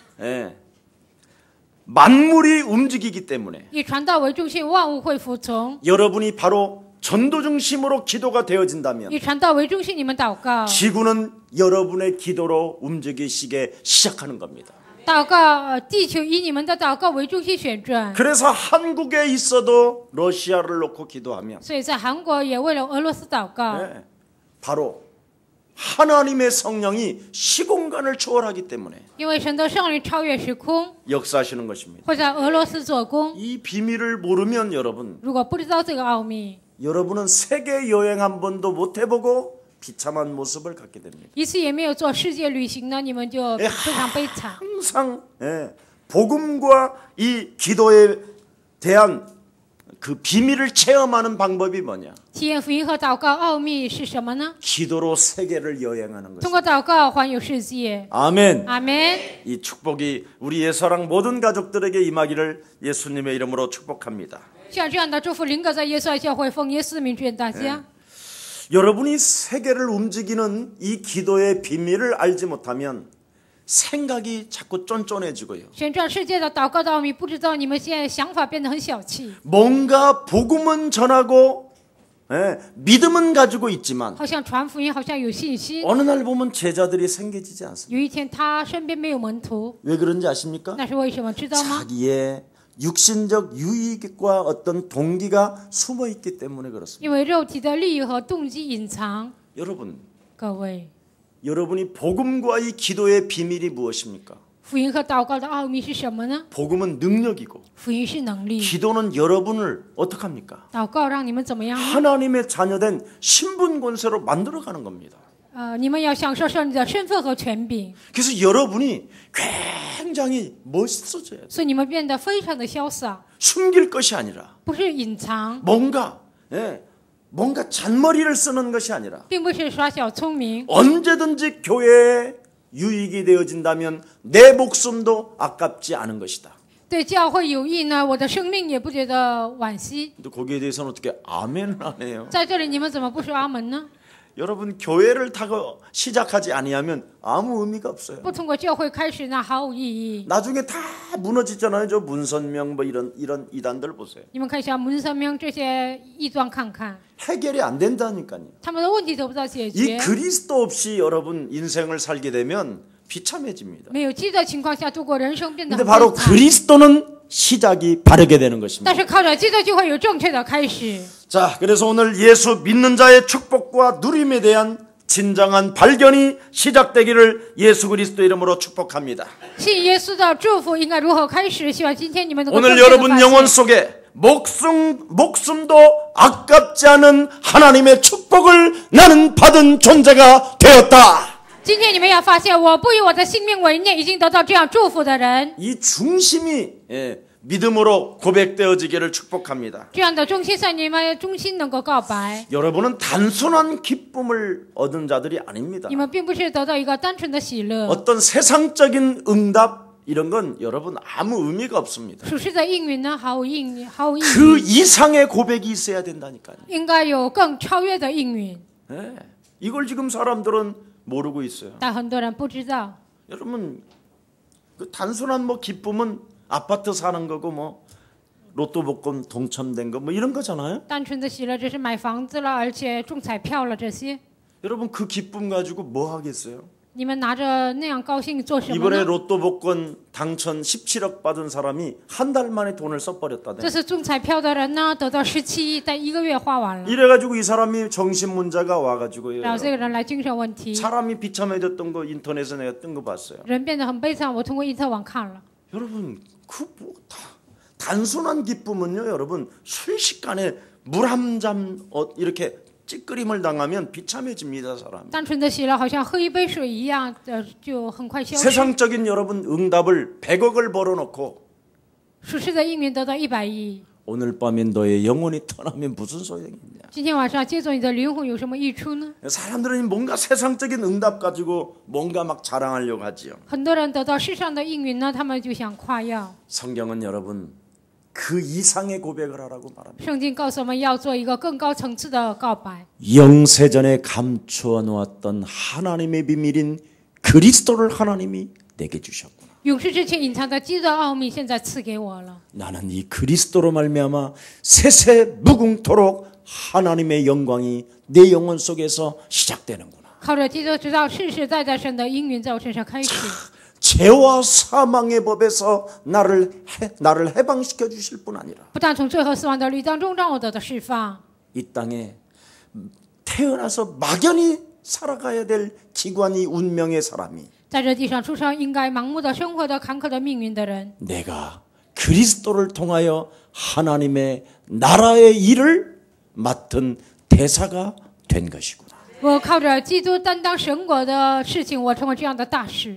만물이 움직이기 때문에 以传道为中心，万物会服从； 여러분이 바로 전도 중심으로 기도가 되어진다면 以传道为中心，你们祷告， 지구는 여러분의 기도로 움직이시게 시작하는 겁니다. 祷告，地球以你们的祷告为中心旋转。 그래서 한국에 있어도 러시아를 놓고 기도하면 所以在韩国也为了俄罗斯祷告， 바로 하나님의 성령이 시공간을 초월하기 때문에 因为神的圣灵超越时空， 역사하시는 것입니다. 会在俄罗斯做工。 이 비밀을 모르면 여러분, 如果不知道这个奥秘， 여러분은 세계 여행 한 번도 못 해보고 비참한 모습을 갖게 됩니다. 一次也没有做世界旅行呢，你们就非常悲惨。 항상 복음과 이 기도에 대한 그 비밀을 체험하는 방법이 뭐냐? 体验福音和祷告奥秘是什么呢？ 기도로 세계를 여행하는 通 것입니다. 过祷告环游世界。 아멘. 阿门。 이 축복이 우리 예사랑 모든 가족들에게 임하기를 예수님의 이름으로 축복합니다. 像这样的祝福临格在耶稣爱教会，奉耶稣的名祝愿大家。 여러분이 세계를 움직이는 이 기도의 비밀을 알지 못하면 생각이 자꾸 쫀쫀해지고요. 旋转世界的祷告的奥秘，不知道你们现在想法变得很小气， 뭔가 복음은 전하고 믿음은 가지고 있지만 好像传福音，好像有信心。 어느 날 보면 제자들이 생겨지지 않습니다. 有一天他身边没有门徒， 왜 그런지 아십니까? 那是为什么？知道吗？ 자기의 육신적 유익과 어떤 동기가 숨어 있기 때문에 그렇습니다. 因为肉体的利益和动机隐藏。 여러분, 各位， 여러분이 복음과 이 기도의 비밀이 무엇입니까? 福音和祷告的奥秘是什么呢？ 복음은 능력이고 福音是能力， 기도는 여러분을 어떻게 합니까? 祷告让你们怎么样呢？ 하나님의 자녀된 신분 권세로 만들어가는 겁니다. 你们要享受上帝的身份和权柄， 그래서 여러분이 굉장히 멋있어져야 돼요. 所以你们变得非常的潇洒， 숨길 것이 아니라 不是隐藏， 뭔가 잔머리를 쓰는 것이 아니라 并不是耍小聪明。 언제든지 교회에 유익이 되어진다면 내 목숨도 아깝지 않은 것이다. 对教会有益呢，我的生命也不觉得惋惜。 근데 거기에 대해서는 어떻게 아멘을 안 해요? 在这里你们怎么不说阿门呢？ 여러분 교회를 타고 시작하지 아니하면 아무 의미가 없어요. 不通过教会开始呢，毫无意义。 나중에 다 무너지잖아요. 저 문선명 뭐 이런 이단들 보세요. 你们看一下门生命这些异端看看， 해결이 안 된다니까요. 他们的问题得不到解 이 决。 그리스도 없이 여러분 인생을 살게 되면 비참해집니다. 没有基督的情况下度过人生变得 근데 很 바로 悲惨。 그리스도는 시작이 바르게 되는 것입니다. 但是靠着基督就会有正确的开始。 자, 그래서 오늘 예수 믿는 자의 축복과 누림에 대한 진정한 발견이 시작되기를 예수 그리스도 이름으로 축복합니다. 信耶稣的祝福应该如何开始？希望今天你们能够 오늘 正确地 여러분 发 영혼 现。 속에 목숨도 아깝지 않은 하나님의 축복을 나는 받은 존재가 되었다. 今天你们要发现，我不以我的性命为念，已经得到这样祝福的人。 이 중심이 믿음으로 고백되어지기를 축복합니다. 这样的中心向你们衷心能够告白。 여러분은 단순한 기쁨을 얻은 자들이 아닙니다. 你们并不是得到一个单纯的喜乐， 어떤 세상적인 응답 이런 건 여러분 아무 의미가 없습니다. 属世的应允呢，毫无意义。 그 이상의 고백이 있어야 된다니까요. 应该有更超越的应允， 네. 이걸 지금 사람들은 모르고 있어요. 但很多人不知道。 여러분 그 단순한 뭐 기쁨은 아파트 사는 거고 뭐 로또 복권 동첨된 거 뭐 이런 거잖아요. 单纯的喜乐只是买房子了，而且中彩票了这些。 여러분 그 기쁨 가지고 뭐 하겠어요? 你们拿着那样高兴做什么 이번에 呢？ 로또 복권 당첨 17억 받은 사람이 한 달 만에 돈을 써버렸다네. 这次中彩票的人呢，得到17亿，但1个月花完了。 이래가지고 이 사람이 정신문자가 와가지고요. 然后这个人来精神问题， 사람이 비참해졌던 거 인터넷에 내가 뜬 거 봤어요. 人变得很悲惨。我通过因特网看了， 여러분 그 뭐 단순한 기쁨은요, 여러분 순식간에 물 한 잔 이렇게 찌끄림을 당하면 비참해집니다, 사람. 单纯的喜乐好像喝一杯水一样的，就很快消失。 세상적인 여러분 응답을 100억을 벌어놓고 属世的应允得到100亿， 오늘 밤에 너의 영혼이 떠나면 무슨 소용이냐? 今天晚上接走你的灵魂有什么益处呢？ 사람들은 뭔가 세상적인 응답 가지고 뭔가 막 자랑하려고 하지요. 很多人得到世上的应允呢，他们就想夸耀。 성경은 여러분 그 이상의 고백을 하라고 말합니다. 圣经告诉我们要做一个更高层次的告白。 영세전에 감추어 놓았던 하나님의 비밀인 그리스도를 하나님이 내게 주셨구나. 永世之前隐藏的基督的奥秘，现在赐给我了。 나는 이 그리스도로 말미암아 세세 무궁토록 하나님의 영광이 내 영혼 속에서 시작되는구나. 靠着基督，直到世世代代神的应允在我身上开始。 죄와 사망의 법에서 나를 해방시켜 주실 뿐 아니라 不但从罪和死亡的律当中让我得到释放， 이 땅에 태어나서 막연히 살아가야 될 기관이 운명의 사람이 在这地上出生应该盲目的生活的坎坷的命运的人， 내가 그리스도를 통하여 하나님의 나라의 일을 맡은 대사가 된 것이구나. 我靠着基督担当神国的事情，我成为这样的大使。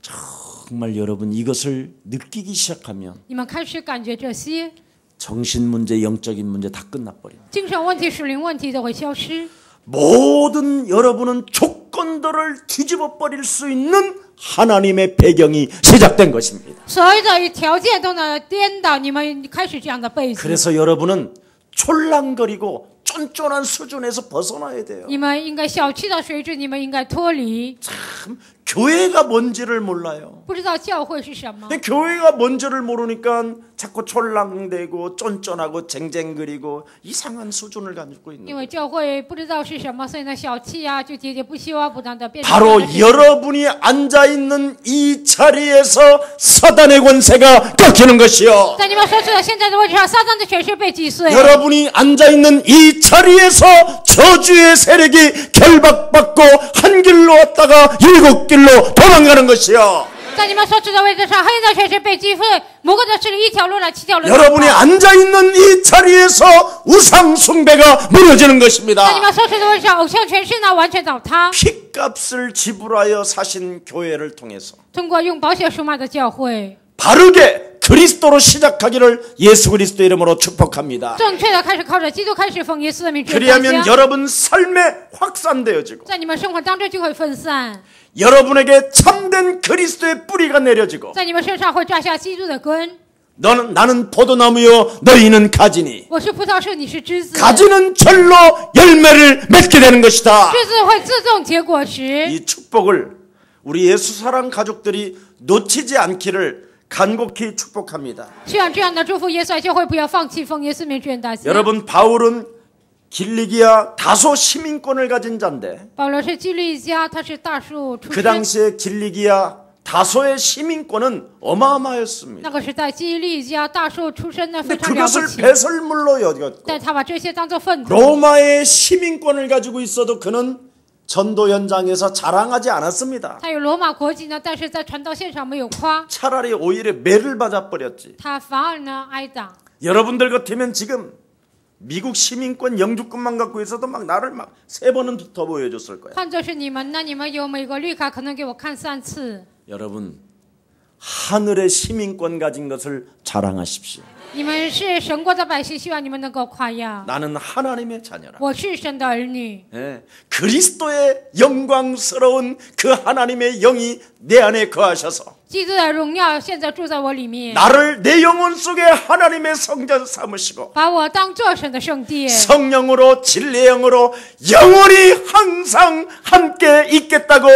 정말 여러분 이것을 느끼기 시작하면 你们开始感觉这些 정신 문제, 영적인 문제 다 끝나버립니다. 精神问题、属灵问题都会消失。 모든 여러분은 조건들을 뒤집어 버릴 수 있는 하나님의 배경이 시작된 것입니다. 所有的条件都能颠倒，你们开始这样的背景。 그래서 여러분은 촐랑거리고 쫀쫀한 수준에서 벗어나야 돼요. 你们应该小气的水准，你们应该脱离。 참 교회가 뭔지를 몰라요. 不知道教会是什么， 근데 교회가 뭔지를 모르니까 자꾸 촐랑대고 쫀쫀하고 쟁쟁거리고 이상한 수준을 가지고 因 있는 为 거예요. 教会不知道是什么，所以呢小气啊，就喋喋不休啊，不断的变成。 바로 여러분이 앉아있는 이 자리에서 사단의 권세가 꺾이는 것이요. 在你们所处的现在的位置上，撒旦的权势被击碎。 여러분이 앉아있는 이 자리에서 저주의 세력이 결박받고 한 길로 왔다가 7길로 도망가는 것이요. 在你们所处的位置上，黑暗的权势被击碎，魔鬼的势力一条路来7条路。 여러분이 앉아있는 이 자리에서 우상 숭배가 무너지는 것입니다. 在你们所处的位置上，偶像权势呢完全倒塌。 피값을 지불하여 사신 교회를 통해서 通过用保险赎买的教会， 바르게 그리스도로 시작하기를 예수 그리스도 이름으로 축복합니다. 正确的开始靠着基督开始奉耶稣的名字。 그리하면 여러분 삶에 확산되어지고 在你们生活当中就会分散， 여러분에게 참된 그리스도의 뿌리가 내려지고 在你们身上会扎下基督的根。 나는 포도나무요 너희는 가지니 我是葡萄树，你是枝子， 가지는 절로 열매를 맺게 되는 것이다. 枝子会自动结果实。 이 축복을 우리 예수 사랑 가족들이 놓치지 않기를 간곡히 축복합니다. 希望这样的祝福，耶稣爱教会不要放弃奉耶稣名祝愿大家。 여러분 바울은 길리기아 다소 시민권을 가진 자인데 保罗是基利家，他是大树出 그 身。 당시에 길리기아 다소의 시민권은 어마어마했습니다. 那个时代基利家大树出身的非 근데 常了不 그것을 起， 배설물로 여겼고 但他把这些当作粪土。 로마의 시민권을 가지고 있어도 그는 전도 현장에서 자랑하지 않았습니다. 他有罗马国籍呢，但是在传道现场没有夸， 차라리 오히려 매를 맞아버렸지. 他反而呢挨打。 여러분들 같으면 지금 미국 시민권 영주권만 갖고 있어도 막 나를 막 3번은 더 보여줬을 거야. 换作是你们，那你们有美国绿卡，可能给我看3次。 여러분 하늘의 시민권 가진 것을 자랑하십시오. 你们是神国的百姓，希望你们能够夸耀。 나는 하나님의 자녀라. 我是神的儿女， 예, 그리스도의 영광스러운 그 하나님의 영이 내 안에 거하셔서 基督的荣耀现在住在我里面， 나를 내 영혼 속에 하나님의 성전 삼으시고 把我当作神的圣殿， 성령으로 진리의 영으로 영원히 항상 함께 있겠다고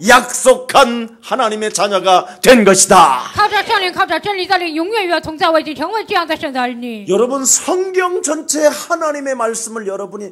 약속한 하나님의 자녀가 된 것이다. 靠着圣灵，靠着真理的灵，永远与我同在。我已经成为这样的神的儿女。 여러분 성경 전체 하나님의 말씀을 여러분이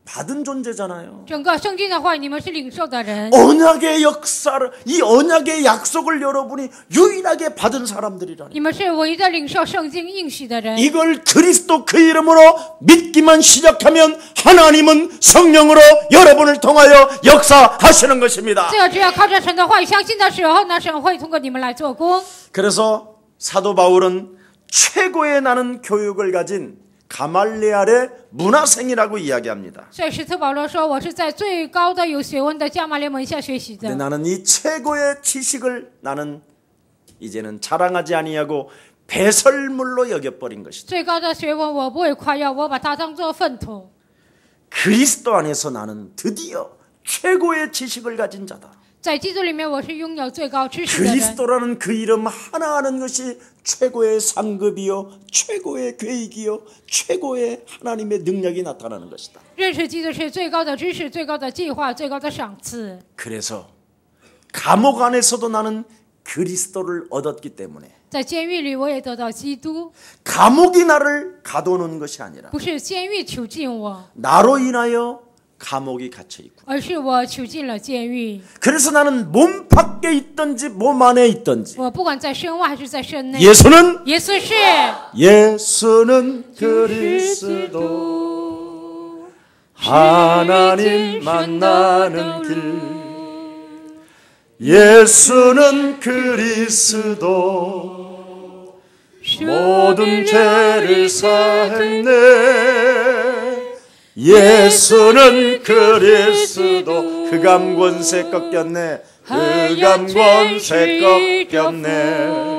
받은 존재잖아요. 整个圣经的话语，你们是领受的人。 언약의 역사를 이 언약의 약속을 여러분이 유일하게 받은 사람들이라니. 你们是唯一的领受圣经应许的人。 이걸 그리스도 그 이름으로 믿기만 시작하면 하나님은 성령으로 여러분을 통하여 역사하시는 것입니다. 这个只要靠着神的话语相信的时候呢，神会通过你们来做工。 그래서 사도 바울은 최고의 나는 교육을 가진 가말리알의 문화생이라고 이야기합니다. 所以使徒保罗说：“我是在最高的有学问的加马列门下学习 근데 的。 나는 이 최고의 지식을 나는 이제는 자랑하지 아니하고 배설물로 여겨버린 것이다. 最高的学问我不会夸耀，我把它当作粪土。 그리스도 안에서 나는 드디어 최고의 지식을 가진 자다. 在基督里面，我是拥有最高知识的人。 그리스도라는 그 이름 하나 하는 것이 최고의 상급이요, 최고의 계획이요, 최고의 하나님의 능력이 나타나는 것이다. 认识基督是最高的知识、最高的计划、最高的赏赐。 그래서 감옥 안에서도 나는 그리스도를 얻었기 때문에 在监狱里，我也得到基督， 감옥이 나를 가둬놓은 것이 아니라 不是监狱囚禁我， 나로 인하여 감옥이 갇혀 있고 而是我囚禁了监狱。 그래서 나는 몸 밖에 있든지 몸 안에 있든지 我不管在身外还是在身内， 예수는 耶稣是 예수는 그리스도 하나님 만나는 길 예수는 그리스도 모든 죄를 사했네 예수는 그리스도. 흑암 권세 꺾였네. 흑암 권세 꺾였네.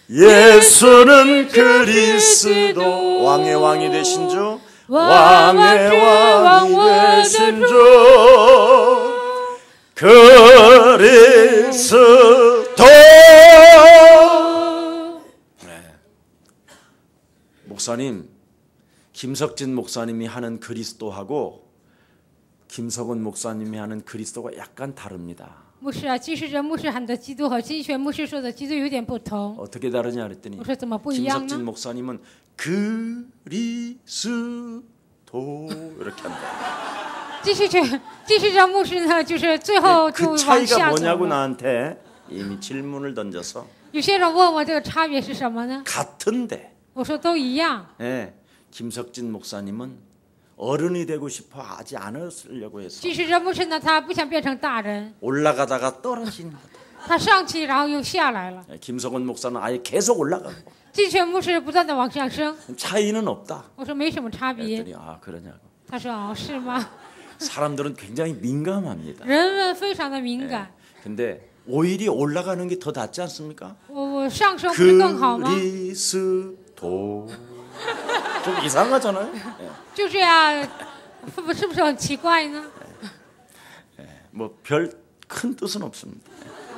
예수는 그리스도. 왕의 왕이 되신 주, 왕의 왕이 되신 주 그리스도. 네. 목사님, 김석진 목사님이 하는 그리스도하고 김석원 목사님이 하는 그리스도가 약간 다릅니다. 牧师啊，金世哲牧师喊的基督和金泉牧师说的基督有点不同。 어떻게 다르냐 그랬더니 我说怎么不一样 김석진 呢？ 목사님은 그리스도 이렇게 한다. 金世哲牧师呢，就是最后就 그 往 차이가 下走 뭐냐고 了。 나한테 이미 질문을 던져서 有些人问我这个差别是什么呢？ 같은데. 我说都一样。 예, 김석진 목사님은 어른이 되고 싶어 하지 않으려고 해서 金世哲牧师呢，他不想变成大人， 올라가다가 떨어지는 거다. 他上去然后又下来了。 예, 김석원 목사는 아예 계속 올라가고 金泉牧师不断的往上升。 차이는 없다. 我说没什么差别。 그랬더니 아 그러냐고. 他说哦，是吗？ 사람들은 굉장히 민감합니다. 人们非常的敏感。 근데 오히려 올라가는 게 더 낫지 않습니까? 我上升不是更好吗？ 그리스도. 좀 이상하잖아요. 예. 就这样，是不是很奇怪呢？ 뭐 별 큰 뜻은 없습니다.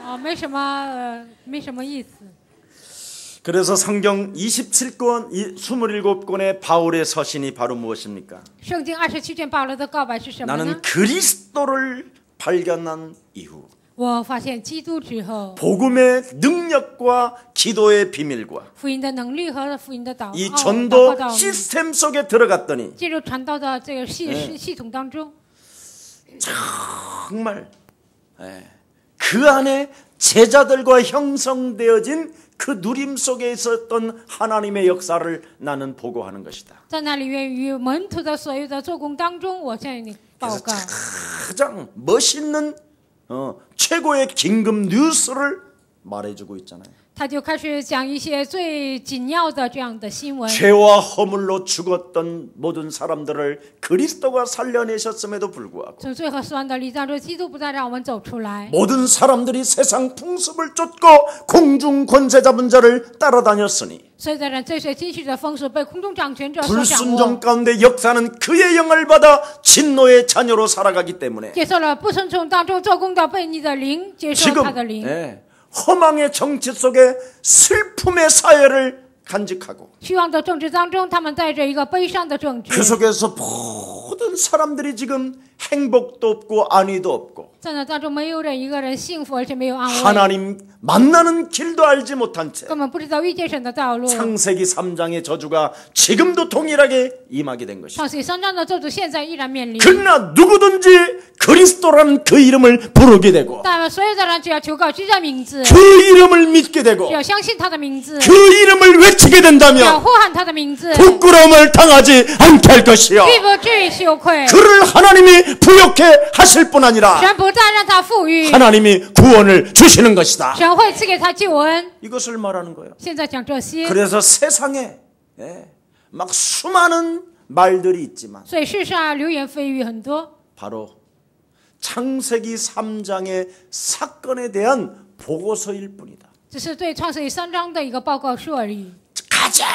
哦，没什么意思。 그래서 성경 27권, 27권의 바울의 서신이 바로 무엇입니까? 圣经27卷保罗的告白是什么呢？ 나는 그리스도를 발견한 이후 我发现基督之后， 복음의 능력과 기도의 비밀과 福音的能力和福音的祷 이 告 전도 道 시스템 속에 들어갔더니 进入传道的这个系统当中， 정말 그安에 제자들과 형성되어진 그 누림 속에 있었던 하나님의 역사를 나는 보고하는 것이다. 在那里面与门徒的所有的做工当中，我向你报 그래서 告。 가장 멋있는 최고의 긴급 뉴스를 말해주고 있잖아요. 他就开始讲一些最紧要的这样的新闻。 죄와 허물로 죽었던 모든 사람들을 그리스도가 살려내셨음에도 불구하고 从罪和死亡的里当中，基督不再让我们走出来。 모든 사람들이 세상 풍습을 쫓고 공중 권세 잡은 자를 따라다녔으니 所有的人追随今世的风俗，被空中掌权者所掌 불순종 握， 가운데 역사는 그의 영을 받아 진노의 자녀로 살아가기 때문에 接受了不顺从当中做工的悖逆的灵，接受 지금 他的灵。 허망의 정치 속에 슬픔의 사회를 간직하고 虚妄的政治当中，他们带着一个悲伤的政治。 그 속에서 모든 사람들이 지금 행복도 없고 안위도 없고 在那当中，没有人一个人幸福，而且没有安慰， 하나님 만나는 길도 알지 못한 채 根本不知道遇见神的道路。 창세기 3장의 저주가 지금도 동일하게 임하게 된 것이다. 创世3章的咒诅现在依然面临。 그러나 누구든지 그리스도라는 그 이름을 부르게 되고 但所有的人只要求告基督的名字， 그 이름을 믿게 되고 只要相信他的名字， 그 이름을 외치게 只要 된다면 呼喊他的名字， 부끄러움을 당하지 않게 할 것이요 必不至于羞愧。 그를 하나님이 부욕해 하실 뿐 아니라 神不但让他富裕， 하나님이 구원을 주시는 것이다. 神会赐给他救恩。 이것을 말하는 거예요. 现在讲这些， 그래서 세상에 막 수많은 말들이 있지만 所以世上流言蜚语很多， 바로 창세기 3장의 사건에 대한 보고서일 뿐이다. 只是对创世记3章的一个报告书而已。 가장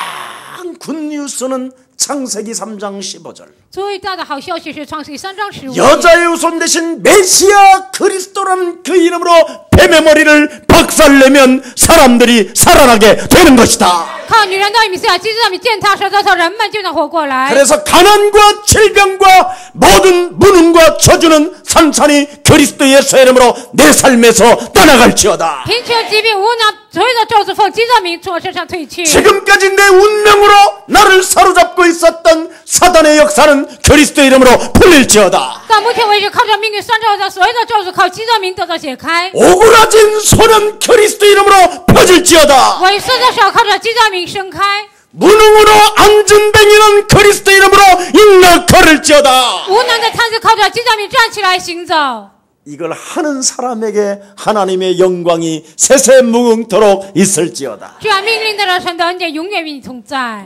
굿뉴스는 창세기 3장 15절. 最大的好消息是创世记3章15节， 여자의 후손 대신 메시아 그리스도라는 그 이름으로 뱀의 머리를 박살내면 사람들이 살아나게 되는 것이다. 靠女人的米西亚基督的米践踏舌头，人们就能活过来。 그래서 가난과 질병과 모든 무능과 저주는 산산이 그리스도의 새 이름으로 내 삶에서 떠나갈지어다. 贫穷、疾病、无能，所有的咒诅奉基督的名从我身上退去。 지금까지 내 운명으로 나를 사로잡고 있었던 사단의 역사는 그리스도의 이름으로 풀릴지어다. 到目前为止，靠着命运拴着我的所有的咒诅，靠基督的名得到解开。 오그라진 손은 그리스도의 이름으로 펴질지어다. 萎缩的手靠着基督的名伸开。 무능으로 앉은 뱅이는 그리스도의 이름으로 일나 걸을지어다. 无能的瘫子靠着基督的名站起来行走。 이걸 하는 사람에게 하나님의 영광이 세세무궁토록 있을지어다. 这样命令的人，神的恩典永远与你同在。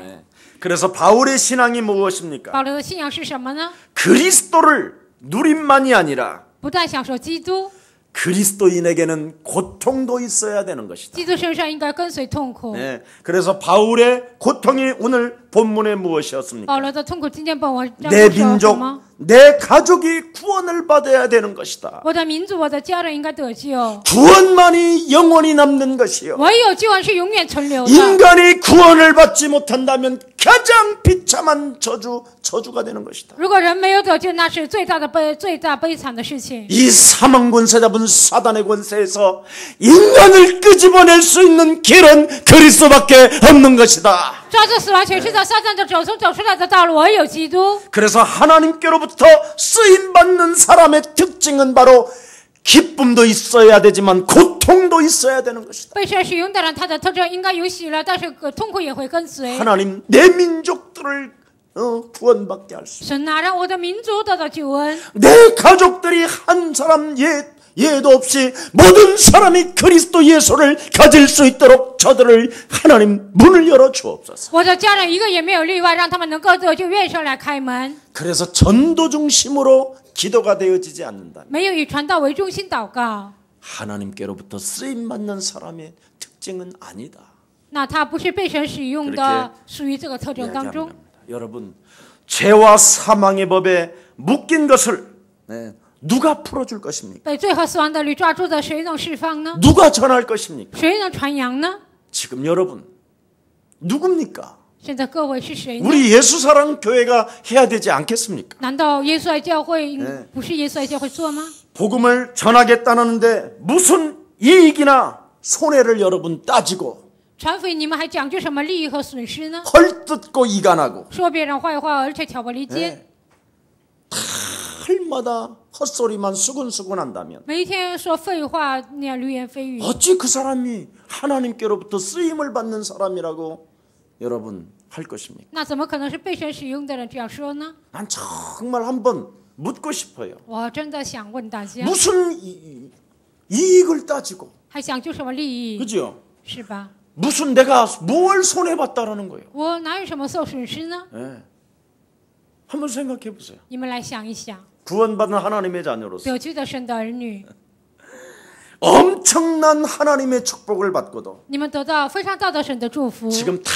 그래서 바울의 신앙이 무엇입니까? 保罗的信仰是什么呢？ 그리스도를 누림만이 아니라 不但享受基督， 그리스도인에게는 고통도 있어야 되는 것이다. 基督身上应该跟随痛苦。 네, 그래서 바울의 고통이 오늘 본문에 무엇이었습니까? 保罗的痛苦今天本文章 내 说什 민족, 么？ 내 가족이 구원을 받아야 되는 것이다. 我的民族，我的家人应该得救， 구원만이 영원히 남는 것이요. 唯有救恩是永远存留的。 인간이 구원을 받지 못한다면 가장 비참한 저주가 되는 것이다. 如果人没有得救，那是最大悲惨的事情。 이 사망 권세 잡은 사단의 권세에서 인간을 끄집어낼 수 있는 길은 그리스도밖에 없는 것이다. 抓住死亡权势的撒旦的手中走出来的道路，唯有基督。 그래서 하나님께로부터 쓰임받는 사람의 특징은 바로 기쁨도 있어야 되지만 고통도 있어야 되는 것이다. 被神使用的人，他的特征应该有喜乐，但是痛苦也会跟随。 하나님 내 민족들을 구원받게 할 수. 神啊，让我的民族得到救恩， 내 가족들이 한 사람 예도 없이 모든 사람이 그리스도 예수를 가질 수 있도록 저들을 하나님 문을 열어 주옵소서. 我的家人一个也没有例外，让他们能够得救，愿神来开门。 그래서 전도 중심으로 기도가 되어지지 않는다. 没有以传道为中心祷告， 하나님께로부터 쓰임 받는 사람의 특징은 아니다. 那他不是被神使用的，属于这个特征当中。 여러분, 죄와 사망의 법에 묶인 것을 누가 풀어줄 것입니까? 被罪和死亡的律抓住的，谁能释放呢？ 누가 전할 것입니까? 谁能传扬呢？ 지금 여러분 누굽니까? 现在各位是谁呢？ 우리 예수사랑 교회가 해야 되지 않겠습니까? 难道耶稣爱教会不是耶稣爱教会做吗？ 복음을 전하겠다는데 무슨 이익이나 손해를 여러분 따지고 传福音你们还讲究什么利益和损失呢？ 헐뜯고 이간하고 说别人坏话，而且挑拨离间， 할마다 헛소리만 수근수근 한다면 每一天说废话，那样流言蜚语， 어찌 그 사람이 하나님께로부터 쓰임을 받는 사람이라고 여러분 할 것입니까? 那怎么可能是被神使用的人这样说呢？ 난 정말 한번 묻고 싶어요. 我真的想问大家， 무슨 이익을 따지고 还讲究什么利益？ 그죠? 是吧？ 무슨 내가 뭘 손해봤다라는 거예요. 我哪有什么受损失呢？ 네. 한번 생각해 보세요. 你们来想一想， 구원받은 하나님의 자녀로서 得救的神的儿女， 엄청난 하나님의 축복을 받고도 你们得到非常大的神的祝福。 지금 다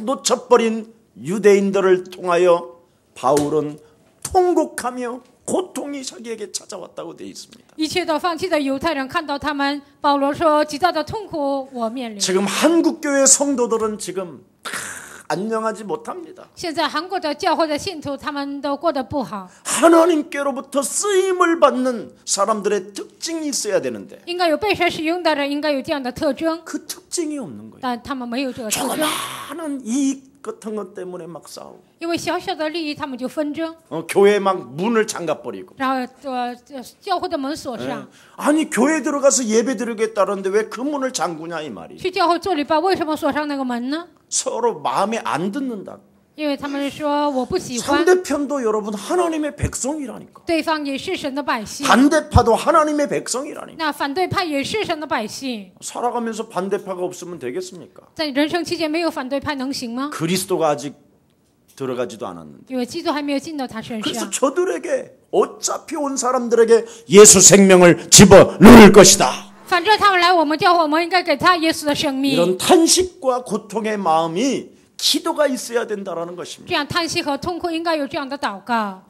놓쳐버린 유대인들을 통하여 바울은 통곡하며 고통이 자기에게 찾아왔다고 되어 있습니다. 一切都放弃的犹太人看到他们，保罗说：“极大的痛苦我面临。” 지금 한국교회 성도들은 지금 안녕하지 못합니다. 现在韩国的教会的信徒他们都过得不好， 하나님께로부터 쓰임을 받는 사람들의 특징이 있어야 되는데 应该有被神使用的人，应该有这样的特征， 그 특징이 없는 거예요. 但他们没有这个特征， 조그마한 이익 같은 것 때문에 막 싸우고 因为小小的利益他们就纷争， 교회 막 문을 잠가버리고 然后教会的门锁上， 아니 교회 들어가서 예배 드리겠다는데 왜 그 문을 잠그냐 이 말이에요. 去教会做礼拜为什么锁上那个门呢？ 서로 마음에 안 듣는다. 因为他们说我不喜欢， 상대편도 여러분 하나님의 백성이라니까. 对方也是神的百姓， 반대파도 하나님의 백성이라니까. 那反对派也是神的百姓， 살아가면서 반대파가 없으면 되겠습니까? 在人生期间没有反对派能行吗？ 그리스도가 아직 들어가지도 않았는데. 因为基督还没有进到他身 그래서 上。 저들에게 어차피 온 사람들에게 예수 생명을 집어넣을 것이다. 反正他们来我们教会，我们应该给他耶稣的生命。 이런 탄식과 고통의 마음이 기도가 있어야 된다라는 것입니다. 这样叹息和痛苦应该有这样的祷告。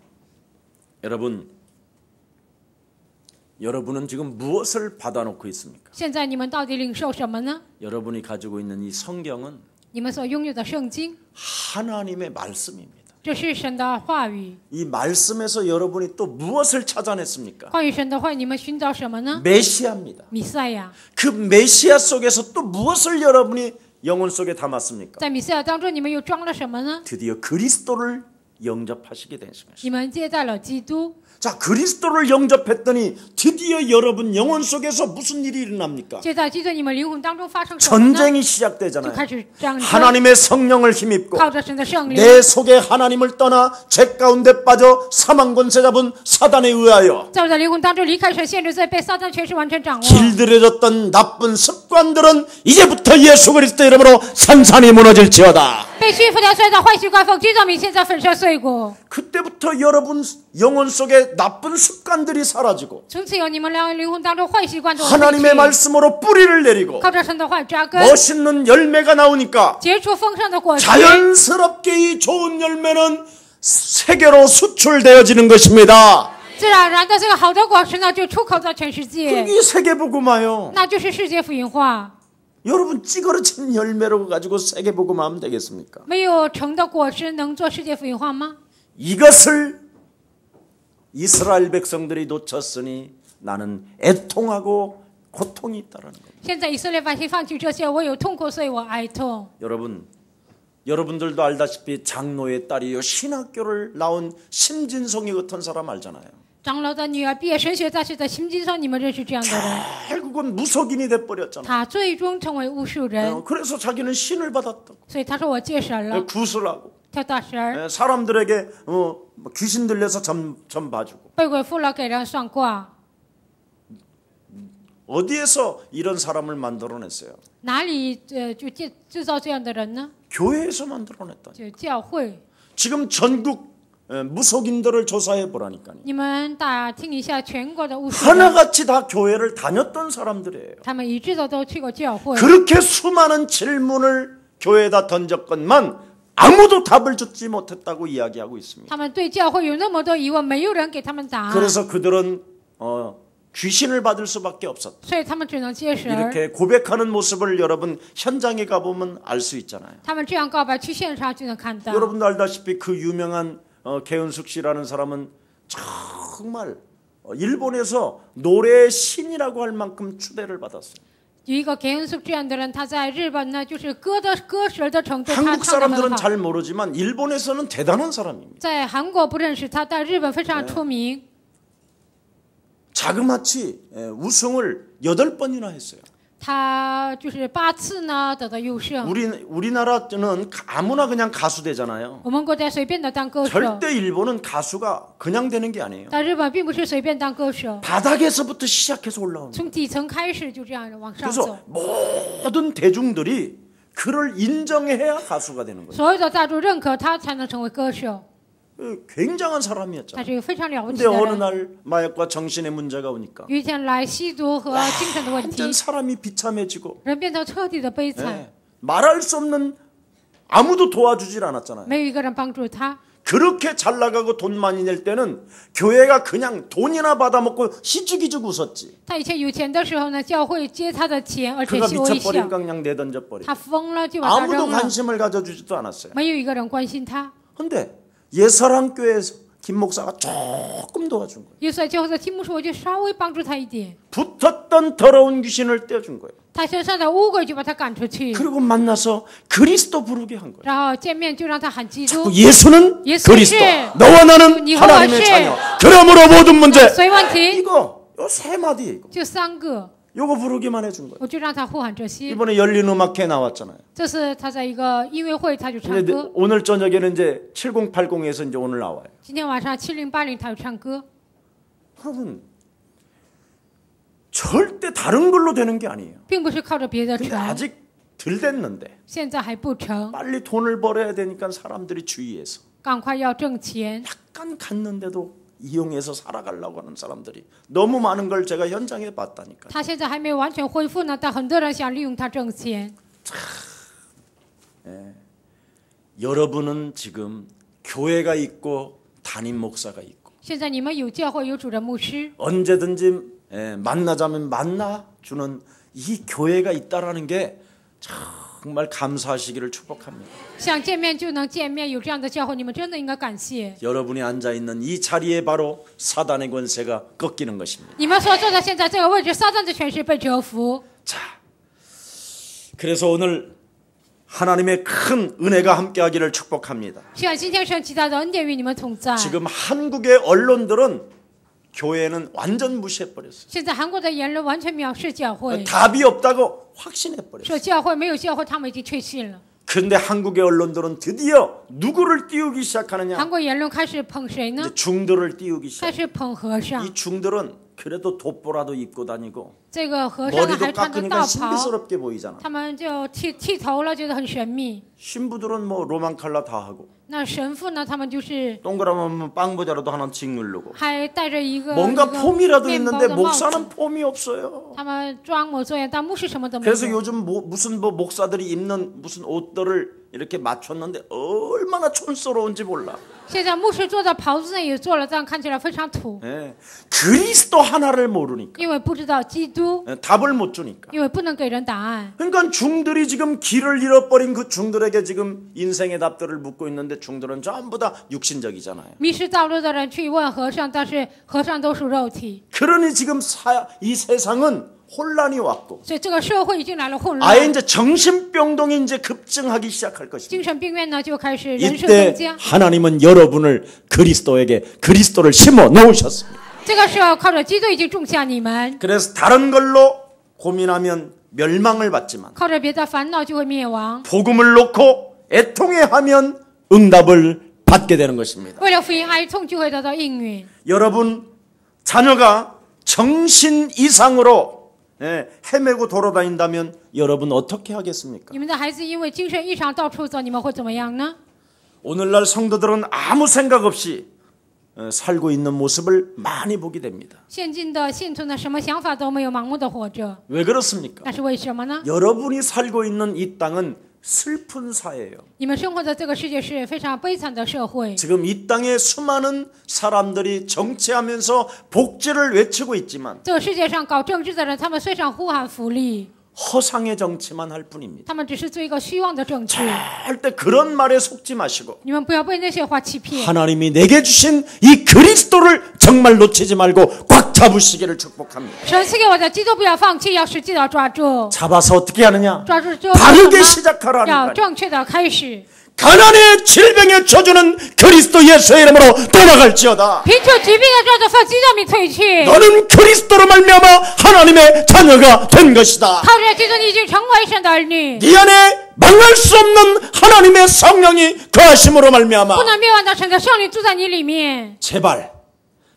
여러분은 지금 무엇을 받아놓고 있습니까? 现在你们到底领受什么呢？ 여러분이 가지고 있는 이 성경은 你们所拥有的圣经， 하나님의 말씀입니다. 这是神的话语。 이 말씀에서 여러분이 또 무엇을 찾아냈습니까? 关于神的话语，你们寻找什么呢？ 메시아입니다. 弥赛亚。 그 메시아 속에서 또 무엇을 여러분이 영혼 속에 담았습니까? 在弥赛亚当中，你们又装了什么呢？ 드디어 그리스도를 영접하시게 된 것입니다. 你们接待了基督。 자, 그리스도를 영접했더니 드디어 여러분 영혼 속에서 무슨 일이 일어납니까? 接待基督，你们灵魂当中发生什么呢？ 전쟁이 就 시작되잖아요. 开始战争， 하나님의 성령을 힘입고 靠着神的圣灵， 내 속에 하나님을 떠나 죄 가운데 빠져 사망 권세 잡은 사단에 의하여 在我的灵魂当中离开神，限制罪，被撒旦权势完全掌握。 길들여졌던 나쁜 습관들은 이제부터 예수 그리스도 이름으로 산산이 무너질지어다. 被驯服掉摔到坏习惯奉，知道你现在粉身碎骨。 그때부터 여러분 영혼 속에 나쁜 습관들이 사라지고 从此以后，你们灵魂当中坏习惯都会 하나님의 废去， 말씀으로 뿌리를 내리고 靠着神的话扎根， 멋있는 열매가 나오니까 结出丰盛的果实。 자연스럽게 이 좋은 열매는 세계로 수출되어지는 것입니다. 自然而然的，这个好的果实呢，就出口到全世界， 그게 세계복음화요. 那就是世界福音化。 여러분 찌그러진 열매로 가지고 세계복음화하면 되겠습니까? 没有成的果实能做世界福音化吗？ 이것을 이스라엘 백성들이 놓쳤으니 나는 애통하고 고통이 있다라는 겁니다. 现在以色列百姓放弃这些，我有痛苦，所以我哀痛。 여러분들도 알다시피 장로의 딸이요 신학교를 나온 심진송이 같은 사람 알잖아요. 长老的女儿毕业神学大学的辛金松，你们认识这样的人？ 결국은 무속인이 돼버렸잖아요. 他最终成为巫术人， 그래서 자기는 신을 받았다고 所以他说我借神了， 구슬하고 跳大神儿， 사람들에게 귀신 들려서 점 봐주고 被鬼附了给人算卦。 어디에서 이런 사람을 만들어냈어요? 哪里就制造这样的人呢？ 교회에서 만들어냈다. 就教会。 지금 전국 무속인들을 조사해 보라니까요. 你们打听一下全国的巫术人， 하나같이 다 교회를 다녔던 사람들이에요. 他们一致的都去过教会。 그렇게 수많은 질문을 교회에다 던졌건만 아무도 답을 주지 못했다고 이야기하고 있습니다. 他们对教会有那么多疑问，没有人给他们答案， 그래서 그들은 귀신을 받을 수밖에 없었다. 所以他们只能接神儿。 이렇게 고백하는 모습을 여러분 현장에 가보면 알 수 있잖아요. 他们这样告白，去现场就能看到。 여러분도 알다시피 그 유명한 개은숙 씨라는 사람은 정말 일본에서 노래의 신이라고 할 만큼 추대를 받았어요. 有一个给恩素这样的人，他在日本呢，就是歌神的程度，他 한국 唱得很 사람들은 好。 잘 모르지만 일본에서는 대단한 사람입니다. 在韩国不认识他，在日本非常出名。 자그마치 우승을 8번이나 했어요. 他就是8次呢得到优胜。 우리나라는 아무나 그냥 가수 되잖아요. 我们国家随便的当歌手， 절대 일본은 가수가 그냥 되는 게 아니에요. 但日本并不是随便当歌手， 바닥에서부터 시작해서 올라오는. 从底层开始就这样往上 그래서 走。 모든 대중들이 그를 인정해야 가수가 되는 거예요. 所有的大众认可他，才能成为歌手。 굉장한 他 사람이었잖아요. 是一个非常了不起 근데 的 어느 人。 날 마약과 정신의 문제가 오니까 有一天来吸毒和精神的问题， 완전 사람이 비참해지고 人变得彻底的悲惨， 말할 수 없는 아무도 도와주질 않았잖아요. 没有一个人帮助他。 그렇게 잘 나가고 돈 많이 낼 때는 교회가 그냥 돈이나 받아먹고 희죽희죽 웃었지. 他以前有钱的时候呢，教会接他的钱，而且 그가 嬉微笑。 미쳐버리니까 그냥 내던져버리고 他疯了就把他 아무도 扔了， 관심을 가져주지도 않았어요. 没有一个人关心他。 근데 예사랑교회에서 김 목사가 조금 도와준 거예요. 耶稣教会的题目说，我就稍微帮助他一点， 붙었던 더러운 귀신을 떼어준 거예요. 他身上的污鬼就把他赶出去， 그리고 만나서 그리스도 부르게 한 거예요. 然后见面就让他喊基督。 예수는 예수 그리스도, 씨. 너와 나는 니와 하나님의 씨. 자녀. 그러므로 모든 문제. 所以问题 이거 세 마디예요. 이거. 就3个， 요거 부르기만 해준 거예요. 我就让他呼喊这些。 이번에 열린 음악회 나왔잖아요. 这次他在一个音乐会，他就唱 근데 歌。 오늘 저녁에는 이제 7080에서 이제 오늘 나와요. 今天晚上7080他有唱歌。 여러분 절대 다른 걸로 되는 게 아니에요. 并不是靠着别的 근데 成， 아직 덜 됐는데 现在还不成， 빨리 돈을 벌어야 되니까 사람들이 주위에서 赶快要挣钱。 약간 갔는데도 이용해서 살아가려고 하는 사람들이 너무 많은 걸 제가 현장에 봤다니까. 他现在还没有完全恢复呢，但很多人想利用他挣钱。 여러분은 지금 교회가 있고 담임 목사가 있고 现在你们有教会，有主任牧师， 언제든지 만나자면 만나주는 이 교회가 있다라는 게 정말 감사하시기를 축복합니다. 想见面就能见面，有这样的教会，你们真的应该感谢。 여러분이 앉아있는 이 자리에 바로 사단의 권세가 꺾이는 것입니다. 你们所坐的现在这个位置，撒旦的权势被折服。 자, 그래서 오늘 하나님의 큰 은혜가 함께하기를 축복합니다. 希望今天神极大的恩典与你们同在。 지금 한국의 언론들은 교회는 완전 무시해버렸어요. 现在韩国的言论完全藐视教会， 답이 없다고 확신해버렸어요. 说教会没有教会，他们已经确信了。 그런데 한국의 언론들은 드디어 누구를 띄우기 시작하느냐? 韩国言论开始捧谁呢？ 이제 중들을 띄우기 开 시작. 始捧和尚。 이 중들은 그래도 돋보라도 입고 다니고 这个和尚呢 머리도 还穿着 깎으니까 道袍， 신비스럽게 보이잖아. 他们就剃头了，觉得很神秘。 신부들은 뭐 로만 칼라 다 하고 那神父呢，他们就是 동그라미 빵 모자라도 하나 직 누르고 还戴着一个 뭔가 폼이라도 面包 있는데 的帽子， 목사는 폼이 없어요. 他们装模作样，但牧师什么都没 그래서 有。 요즘 무슨 목사들이 입는 무슨 옷들을 이렇게 맞췄는데 얼마나 촌스러운지 몰라. 现在牧师做的袍子呢也做了，这样看起来非常土， 예. 그리스도 하나를 모르니까 因为不知道基督， 예, 답을 못 주니까. 因为不能给人答案。 그러니까 중들이 지금 길을 잃어버린 그 중들에게 지금 인생의 답들을 묻고 있는데 중들은 전부 다 육신적이잖아요. 迷失道路的人去问和尚，但是和尚都是肉体， 그러니 지금 이 세상은 혼란이 왔고 所以这个社会已经来了混 아예 乱， 이제 정신병동이 이제 급증하기 시작할 것입니다. 精神病院呢就开始人数增 이때 加。 하나님은 여러분을 그리스도를 심어 놓으셨습니다. 这个时候靠着基督已经种下你们， 그래서 다른 걸로 고민하면 멸망을 받지만 靠着别的烦恼就会灭亡。 복음을 놓고 애통해하면 응답을 받게 되는 것입니다. 为了福音哀痛，就会得到应允。 여러분 자녀가 정신 이상으로 헤매고 돌아다닌다면 여러분 어떻게 하겠습니까? 你们的孩子因为精神异常到处走，你们会怎么样呢？ 오늘날 성도들은 아무 생각 없이 살고 있는 모습을 많이 보게 됩니다. 现今的信徒呢，什么想法都没有，盲目的活着。 왜 그렇습니까? 那是为什么呢？ 여러분이 살고 있는 이 땅은 슬픈 사회예요. 你们生活的这个世界是非常悲惨的社会。 지금 이 땅에 수많은 사람들이 정치하면서 복지를 외치고 있지만 这个世界上搞政治的人，他们虽然呼喊福利， 허상의 정치만 할 뿐입니다. 他们只是做一个虚妄的政治。 절대 그런 말에 속지 마시고 你们不要被那些话欺骗。 하나님이 내게 주신 이 그리스도를 정말 놓치지 말고 꽉 잡으시기를 축복합니다. 神赐给我的基督不要放弃，要使劲的抓住。 잡아서 어떻게 하느냐? 抓住之后 바르게 要 시작하라니까요. 要正确的开始。 가난의 질병의 저주는 그리스도 예수의 이름으로 떠나갈지어다. 贫穷疾病的抓住奉基督名退去。 너는 그리스도로 말미암아 하나님의 자녀가 된 것이다. 靠着基督，你已经成为神的儿女， 네 안에 망할 수 없는 하나님의 성령이 거하심으로 말미암아 不能灭亡的神的圣灵住在你里面。 제발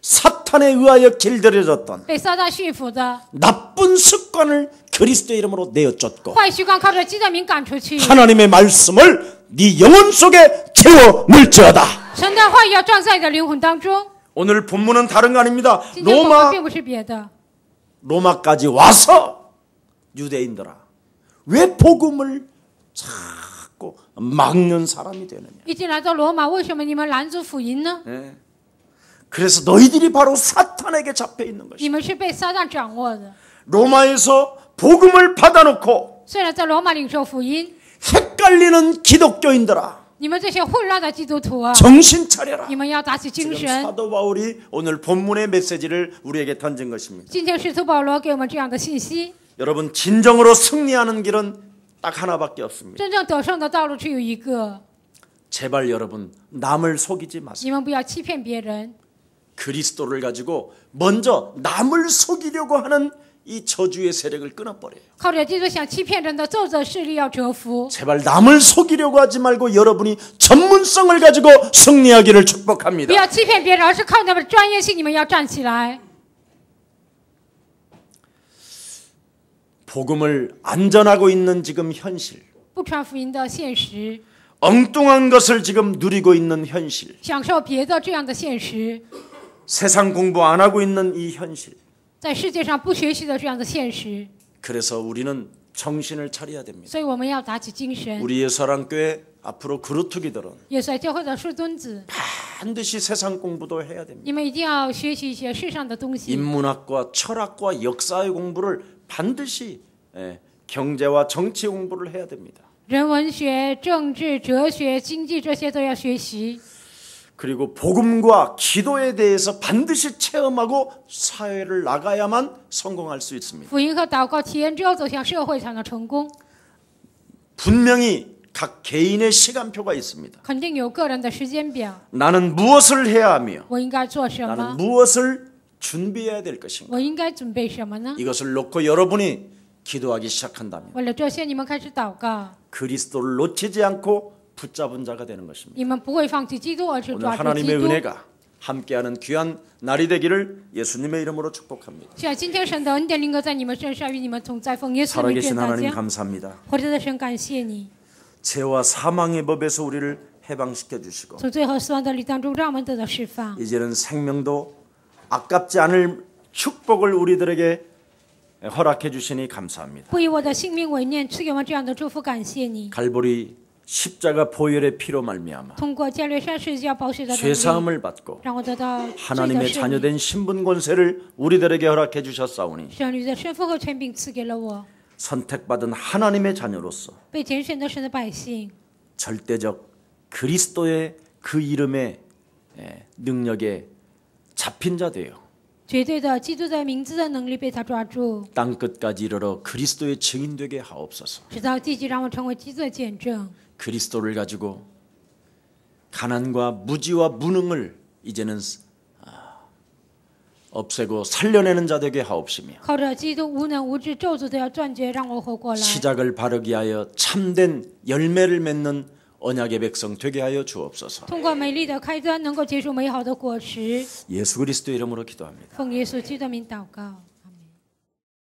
사탄에 의하여 길들여졌던 被撒旦驯服的 나쁜 습관을 그리스도의 이름으로 내어쫓고 坏习惯，靠着基督名赶出去。 하나님의 말씀을 네 영혼 속에 채워 넣을지어다. 神的话语要装在你的灵魂当中。 오늘 본문은 다른 거 아닙니다. 今天我们并不是别的， 로마까지 와서 유대인들아 왜 복음을 자꾸 막는 사람이 되느냐. 已经来到罗马，为什么你们拦阻福音呢？ 네. 그래서 너희들이 바로 사탄에게 잡혀 있는 것이다. 你们是被撒旦掌握的。 로마에서 복음을 받아놓고 虽然在罗马领受福音， 헷갈리는 기독교인들아 你们这些混乱的基督徒啊， 정신 차려라. 你们要打起精 지금 神。 사도 바울이 오늘 본문의 메시지를 우리에게 던진 것입니다. 今天使徒保罗给我们这样的信息： 여러분 진정으로 승리하는 길은 딱 하나밖에 없습니다. 真正得胜的道路只有一个， 제발 여러분 남을 속이지 마세요. 你们不要欺骗别人。 그리스도를 가지고 먼저 남을 속이려고 하는 이 저주의 세력을 끊어버려요. 靠着基督想欺骗人的咒责势力要折服。 제발 남을 속이려고 하지 말고 여러분이 전문성을 가지고 승리하기를 不 축복합니다. 要欺骗别人，而是靠你们的专业性，你们要站起来。 복음을 안전하고 있는 지금 현실, 不传福音的现实， 엉뚱한 것을 지금 누리고 있는 현실, 享受别的这样的现实， 세상 공부 안 하고 있는 이 현실. 在世界上不学习的这样的现实， 그래서 우리는 정신을 차려야 됩니다. 所以我们要打起精神。 우리 예수사랑교회 앞으로 그루트기들은 耶稣教会的师尊子， 반드시 세상 공부도 해야 됩니다. 你们一定要学习一些世上的东西。 인문학과 철학과 역사의 공부를 반드시 경제와 정치 공부를 해야 됩니다. 人文学、政治、哲学、经济这些都要学习。 그리고 복음과 기도에 대해서 반드시 체험하고 사회를 나가야만 성공할 수 있습니다. 福音和祷告体验之后走向社会才能成功。 분명히 각 개인의 시간표가 있습니다. 肯定有个人的时间表， 나는 무엇을 해야 하며 我应该做什 나는 么， 무엇을 준비해야 될 것인가. 我应该准备什么呢？ 이것을 놓고 여러분이 기도하기 시작한다면 为了这些，你们开始祷告， 그리스도를 놓치지 않고 붙잡은 자가 되는 것입니다. 你们不会放弃基督，而是 오늘 抓住基 하나님의 督。 은혜가 함께하는 귀한 날이 되기를 예수님의 이름으로 축복합니다. 是啊，今天神的恩典临格在你们身上，与你们同在，奉耶稣的名 살아계신 祝大 하나님 家。 감사합니다. 活着的神，感谢你， 죄와 사망의 법에서 우리를 해방시켜 주시고 从罪和死亡的律当中，让我们得到释放。 이제는 생명도 아깝지 않을 축복을 우리들에게 허락해 주시니 감사합니다. 不以我的性命为念，赐给我们这样的祝福，感谢你。 갈보리 십자가 보혈의 피로 말미암아 通过加略山十字架宝血的能力， 죄사함을 받고 让我得到罪的 하나님의 赦免。 자녀된 신분 권세를 우리들에게 허락해 주셨사오니 神女的身份和权柄赐给了我， 선택받은 하나님의 자녀로서 被拣选的神的百姓， 절대적 그리스도의 그 이름의 능력에 잡힌 자 되어 绝对的基督的名字的能力被他抓住， 땅 끝까지 이르러 그리스도의 증인되게 하옵소서. 直到地极让我成为基督的见证。 그리스도를 가지고 가난과 무지와 무능을 이제는 없애고 살려내는 자 되게 하옵시며 靠着基督无能无知咒诅都要断绝，让我活过来。 시작을 바르게 하여 참된 열매를 맺는 언약의 백성 되게 하여 주옵소서. 通过美丽的开端，能够结出美好的果实。 예수 그리스도 이름으로 기도합니다. 奉耶稣基督的名祷告。